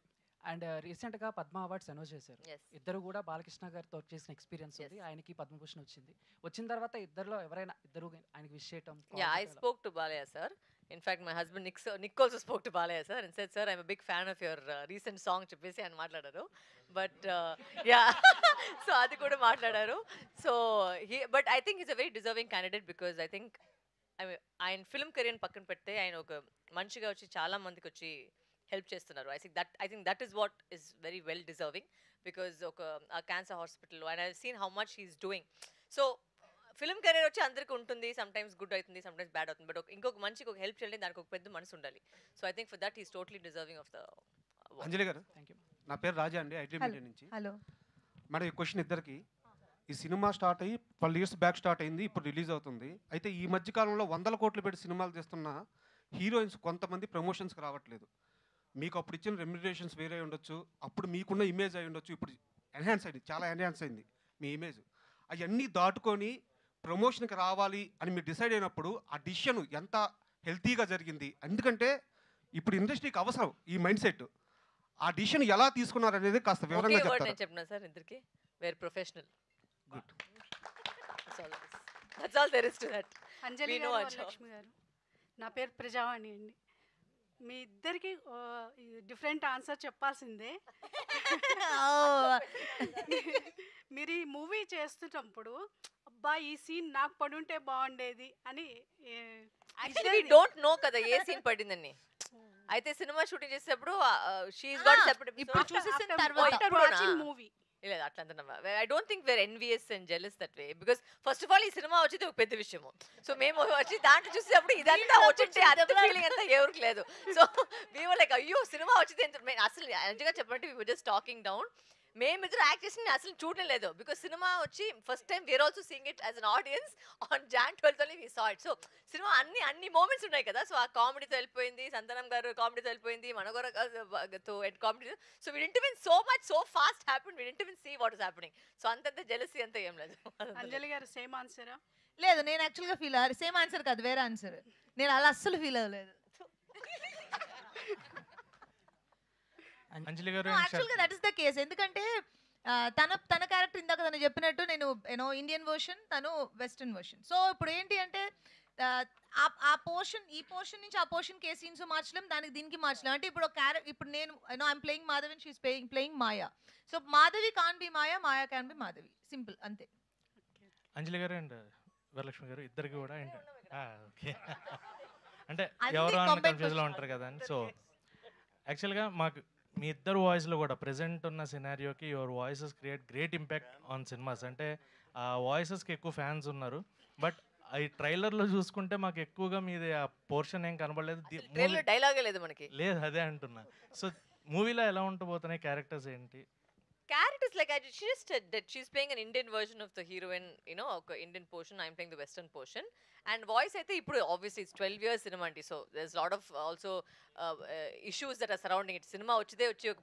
అండ్ రీసెంట్గా పద్మ అవార్డ్స్ అనౌన్స్ చేశారు. ఇద్దరు కూడా బాలకృష్ణ గారితో చేసిన ఎక్స్పీరియన్స్ ఉంది. ఆయనకి పద్మభూషణ్ వచ్చింది. వచ్చిన తర్వాత ఇద్దరులో ఎవరైనా ఇద్దరు ఆయనకి విష్ చేయటం? I spoke to Balayya sir. In fact, my husband Nick also spoke to Balaya sir and said, sir, I'm a big fan of your recent song చెప్పేసి ఆయన మాట్లాడారు. బట్ యా సో అది కూడా మాట్లాడారు. So but I think is a very deserving candidate. Because I think ఆయన film career పక్కన పెడితే ఆయన ఒక మనిషిగా వచ్చి చాలా మందికి వచ్చి హెల్ప్ చేస్తున్నారు. I think that is what is very well deserving. Because ఒక క్యాన్సర్ హాస్పిటల్లో and I seen how much he's doing. So film career వచ్చి అందరికీ ఉంటుంది, సమ్ టైమ్స్ గుడ్ అవుతుంది, సమ్ టైమ్స్ బ్యాడ్ అవుతుంది, బట్ ఇంకొక మనిషికి ఒక హెల్ప్ చేయాలి, దానికి ఒక పెద్ద మనసు ఉండాలి. So I think for that is totally deserving of the Anjali garu thank you. నా పేరు రాజా అండి, ఐటీ మీడియా నుంచి. హలో మేడం ఈ క్వశ్చన్ ఇద్దరికి. ఈ సినిమా స్టార్ట్ అయ్యి 12 years బ్యాక్ స్టార్ట్ అయింది, ఇప్పుడు రిలీజ్ అవుతుంది. అయితే ఈ మధ్య కాలంలో 100 కోట్లు పెట్టి సినిమాలు తీస్తున్న హీరోయిన్స్ కొంతమంది ప్రమోషన్స్కి రావట్లేదు. మీకు అప్పుడు ఇచ్చిన రెమ్యునరేషన్స్ వేరే ఉండొచ్చు, అప్పుడు మీకున్న ఇమేజ్ అయి ఉండొచ్చు, ఇప్పుడు ఎన్హాన్స్ అయింది, చాలా ఎన్హాన్స్ అయింది మీ ఇమేజ్. అవన్నీ దాటుకొని ప్రమోషన్కి రావాలి అని మీరు డిసైడ్ అయినప్పుడు ఆ డిసిషన్ ఎంత హెల్తీగా జరిగింది? ఎందుకంటే ఇప్పుడు ఇండస్ట్రీకి అవసరం ఈ మైండ్ సెట్. ఆ డిసిషన్ ఎలా తీసుకున్నారు అనేది కాస్త వివరంగా చెప్తారా? నేను చెప్పినా సార్ ఇద్దరికి were professional. Good. That's all there is to that. Anjali garu, Varalakshmi గారు, నా పేరు ప్రజావాణి అండి. మీ ఇద్దరికి డిఫరెంట్ ఆన్సర్ చెప్పాల్సిందే. మీరు ఈ మూవీ చేస్తున్నప్పుడు అబ్బా ఈ సీన్ నాకు పడుంటే బాగుండేది అని యాక్చువల్లీ వి డోంట్ నో కదా ఏ సీన్ పడిందని. అయితే సినిమా షూటింగ్ చేసేటప్పుడు షీఈస్ గాట్ సెపరేట్. ఇప్పుడు చూసేసిన తర్వాత మూవీ లేదు అట్లా I don't think we're envious and jealous that way, because first of all ఈ సినిమా వచ్చేది ఒక పెద్ద విషయము. సో మేము వచ్చి దాంట్లో చూసేటప్పుడు ఇదంతా వచ్చింటే అంత ఫీలింగ్ అంతా ఎవరికి లేదు. సో మేము లైక్ అయ్యో సినిమా వచ్చింది అసలు నిజంగా చెప్పంటే we were just talking down. మేమిద్దరు యాక్ట్ చేసి అసలు చూడడం లేదు, బికాస్ సినిమా వచ్చి first time we are also seeing it as an audience on Jan 12th only we saw it. So cinema అన్ని మూమెంట్స్ ఉన్నాయి కదా. సో ఆ కామెడీతో వెళ్ళిపోయింది, సంతానం గారు కామెడీతో వెళ్ళిపోయింది, మనగోరతో comedy. So we didn't even so much so fast happen, we didn't even see what is happening. So అంతంత జెలసీ అంతా ఏం లేదు. అంజలి గారు సేమ్ ఆన్సరా? లేదు, నేను యాక్చువల్గా ఫీల్ అయ్యారు. సేమ్ ఆన్సర్ కాదు, వేరే ఆన్సర్. నేను అలా అస్సలు ఫీల్ అవ్వలేదు. అంజలి గారు యాక్చువల్గా దట్ ఇస్ ద కేస్. ఎందుకంటే తన క్యారెక్టర్ ఇందాక తను చెప్పినట్టు నేను ఇండియన్ వర్షన్, తను వెస్టర్న్ వర్షన్. సో ఇప్పుడు ఏంటి అంటే ఆ పోర్షన్ ఈ పోర్షన్ నుంచి ఆ పోర్షన్కి ఏ సీన్స్ మార్చలేం, దానికి దీనికి మార్చలేం. అంటే ఇప్పుడు ఇప్పుడు నేను I'm playing Madhavi and she's playing Maya. So Madhavi can be Maya, Maya can be Madhavi, simple అంతే. అంజలి గారు అండ్ వరలక్ష్మి గారు ఇద్దరికి కూడా ఓకే అంటే ఎవరు అన్న కన్ఫ్యూజ్లో ఉంటారు కదా అని. సో యాక్చువల్గా మాకు మీ ఇద్దరు వాయిస్లో కూడా ప్రెజెంట్ ఉన్న సినారియోకి your voices create great impact on cinemas. అంటే ఆ వాయిసెస్కి ఎక్కువ ఫ్యాన్స్ ఉన్నారు, బట్ ఈ ట్రైలర్లో చూసుకుంటే మాకు ఎక్కువగా మీది ఆ పోర్షన్ ఏం కనబడలేదు, డైలాగే లేదు మనకి. లేదు అదే అంటున్నా. సో మూవీలో ఎలా ఉండబోతున్నాయి క్యారెక్టర్స్ ఏంటి? Characters like she just said that she's playing an Indian version of the heroine, you know, okay, Indian portion, I'm playing the Western portion. And voice అయితే ఇప్పుడు obviously it's 12 years cinema anti, so there's a lot of also issues that are surrounding it. Cinema వచ్చి ఒక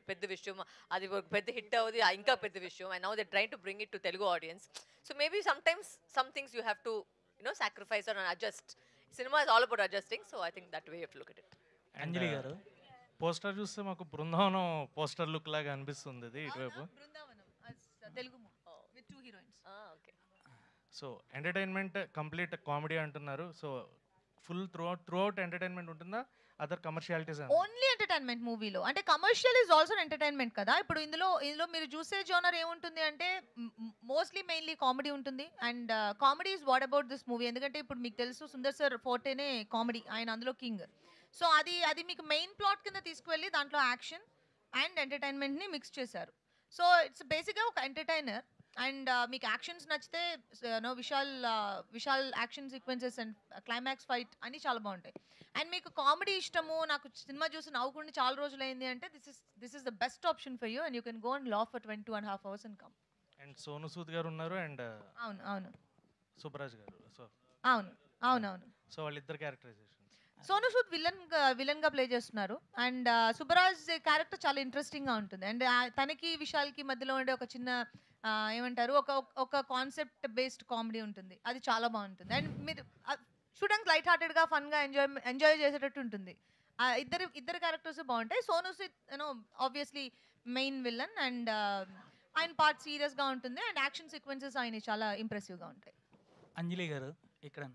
పెద్ద విషయం, అది ఒక పెద్ద hit అవుది, ఇంకా పెద్ద విషయం, and now they're trying to bring it to Telugu audience. So maybe sometimes some things you have to, you know, sacrifice or adjust. Cinema is all about adjusting, so I think that way you have to look at it. అంజలి గారు poster చూస్తే మాకు Brindavanam poster look లాగా అనిపిస్తుంది ఇది ఇటువైపు. So entertainment complete comedy అంటున్నారు. So full through out entertainment ఉంటుందా, other commercialities? Only entertainment మూవీలో. అంటే కమర్షియల్ ఈజ్ ఆల్సో ఎంటర్టైన్మెంట్ కదా. ఇప్పుడు ఇందులో మీరు చూసే జోనర్ ఏముంటుంది అంటే మోస్ట్లీ మెయిన్లీ కామెడీ ఉంటుంది. And comedy is what about this movie. ఎందుకంటే ఇప్పుడు మీకు తెలుసు సుందర్ సార్ ఫోర్టేనే కామెడీ, ఆయన అందులో కింగ్. సో అది మీకు మెయిన్ ప్లాట్ కింద తీసుకువెళ్ళి దాంట్లో యాక్షన్ అండ్ ఎంటర్టైన్మెంట్ని మిక్స్ చేశారు. సో ఇట్స్ బేసిక్గా ఒక ఎంటర్టైనర్. అండ్ మీకు యాక్షన్స్ నచ్చితే Vishal action sequences and climax fight అన్నీ చాలా బాగుంటాయి. అండ్ మీకు కామెడీ ఇష్టము, నాకు సినిమా చూసి నవ్వుకుంటే చాలా రోజులు అయింది అంటే this is the best option for you. And you can go and laugh for 22.5 hours and come. And Sonu Sood గారు ఉన్నారు అండ్ అవును సుబ్రాజ్ గారు. సో అవును. సో వాళ్ళిద్దరు క్యారెక్టరైజేషన్. సోను సూద్ విలన్ గా ప్లే చేస్తున్నారు. అండ్ సుబ్బరాజ్ క్యారెక్టర్ చాలా ఇంట్రెస్టింగ్ గా ఉంటుంది. అండ్ తనకి విశాల్కి మధ్యలో ఉండే ఒక చిన్న ఏమంటారు ఒక కాన్సెప్ట్ బేస్డ్ కామెడీ ఉంటుంది, అది చాలా బాగుంటుంది. అండ్ మీరు చూడడానికి లైట్ హార్టెడ్ గా ఫన్ గా ఎంజాయ్ చేసేటట్టు ఉంటుంది. ఇద్దరు క్యారెక్టర్స్ బాగుంటాయి. Sonu Sood obviously main villain and ఆయన పార్ట్ సీరియస్ గా ఉంటుంది. అండ్ యాక్షన్ సీక్వెన్సెస్ ఆయన చాలా ఇంప్రెసివ్ గా ఉంటాయి. అంజలి గారు ఇక్కడ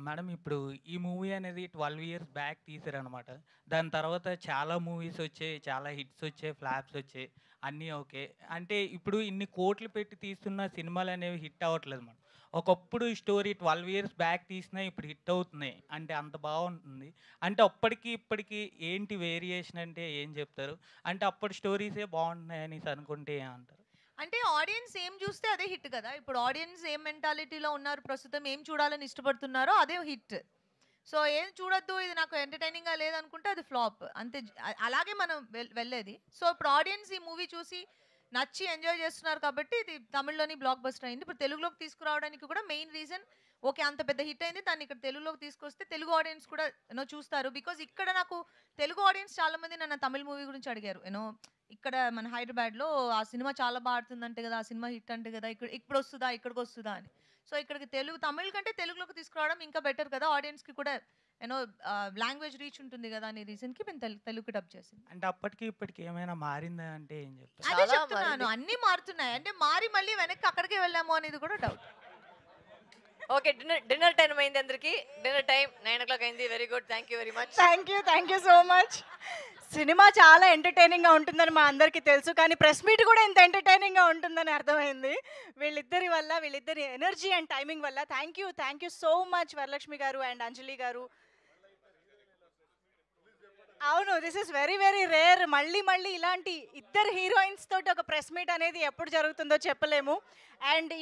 మేడం, ఇప్పుడు ఈ మూవీ అనేది 12 years బ్యాక్ తీసారనమాట. దాని తర్వాత చాలా మూవీస్ వచ్చాయి, చాలా హిట్స్ వచ్చాయి, ఫ్లాప్స్ వచ్చాయి, అన్నీ ఓకే. అంటే ఇప్పుడు ఇన్ని కోట్లు పెట్టి తీస్తున్న సినిమాలు అనేవి హిట్ అవ్వట్లేదు మేడం. ఒకప్పుడు స్టోరీ 12 years బ్యాక్ తీసినా ఇప్పుడు హిట్ అవుతున్నాయి అంటే అంత బాగుంటుంది. అంటే అప్పటికి ఇప్పటికి ఏంటి వేరియేషన్ అంటే ఏం చెప్తారు? అంటే అప్పటి స్టోరీసే బాగుంటున్నాయి అనేసి అనుకుంటే ఏమంటారు? అంటే ఆడియన్స్ ఏం చూస్తే అదే హిట్ కదా. ఇప్పుడు ఆడియన్స్ ఏం మెంటాలిటీలో ఉన్నారు, ప్రస్తుతం ఏం చూడాలని ఇష్టపడుతున్నారో అదే హిట్. సో ఏం చూడొద్దు, ఇది నాకు ఎంటర్టైనింగ్గా లేదనుకుంటే అది ఫ్లాప్ అంతే. అలాగే మనం వెళ్ళేది. సో ఇప్పుడు ఆడియన్స్ ఈ మూవీ చూసి నచ్చి ఎంజాయ్ చేస్తున్నారు కాబట్టి ఇది తమిళ్లోని బ్లాక్ బస్టర్ అయింది. ఇప్పుడు తెలుగులోకి తీసుకురావడానికి కూడా మెయిన్ రీజన్ ఓకే అంత పెద్ద హిట్ అయింది, దాన్ని ఇక్కడ తెలుగులోకి తీసుకొస్తే తెలుగు ఆడియన్స్ కూడా చూస్తారు. బికాజ్ ఇక్కడ నాకు తెలుగు ఆడియన్స్ చాలా మంది నన్ను తమిళ మూవీ గురించి అడిగారు. ఇక్కడ మన హైదరాబాద్లో ఆ సినిమా చాలా బాగా ఆడుతుందంటే కదా, ఆ సినిమా హిట్ అంటే కదా, ఇప్పుడు వస్తుందా, ఇక్కడికి వస్తుందా అని. సో ఇక్కడికి తమిళ్ కంటే తెలుగులోకి తీసుకురావడం ఇంకా బెటర్ కదా, ఆడియన్స్కి కూడా లాంగ్వేజ్ రీచ్ ఉంటుంది కదా అనే రీజన్కి మేము తెలుగుకి డబ్ చేసింది. అంటే అప్పటికి ఇప్పటికి ఏమైనా మారిందా అంటే ఏం చెప్తారు? అదే చెప్తున్నాను, అన్నీ మారుతున్నాయి. అంటే మారి మళ్ళీ వెనక్కి అక్కడికే వెళ్ళాము అనేది కూడా డౌట్. ఓకే, డిన్నర్ టైం అయింది అందరికి. డిన్నర్ టైం 9 o'clock అయింది. Very good, thank you very much. Thank you so much. Cinema చాలా ఎంటర్టైనింగ్గా ఉంటుందని మా అందరికీ తెలుసు, కానీ ప్రెస్ మీట్ కూడా ఇంత ఎంటర్టైనింగ్గా ఉంటుందని అర్థమైంది వీళ్ళిద్దరి వల్ల, వీళ్ళిద్దరి ఎనర్జీ అండ్ టైమింగ్ వల్ల. Thank you so much Varalakshmi గారు అండ్ అంజలి గారు. అవును, this is very very rare. మళ్ళీ ఇలాంటి ఇద్దరు హీరోయిన్స్ తోటి ఒక ప్రెస్ మీట్ అనేది ఎప్పుడు జరుగుతుందో చెప్పలేము. అండ్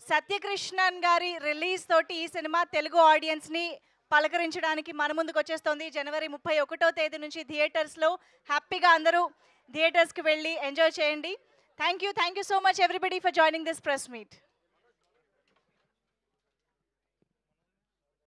సత్యకృష్ణన్ గారి రిలీజ్ తోటి ఈ సినిమా తెలుగు ఆడియన్స్ని పలకరించడానికి మన ముందుకు వచ్చేస్తుంది. జనవరి 31వ తేదీ నుంచి థియేటర్స్లో. హ్యాపీగా అందరూ థియేటర్స్కి వెళ్ళి ఎంజాయ్ చేయండి. Thank you so much everybody for joining this press meet.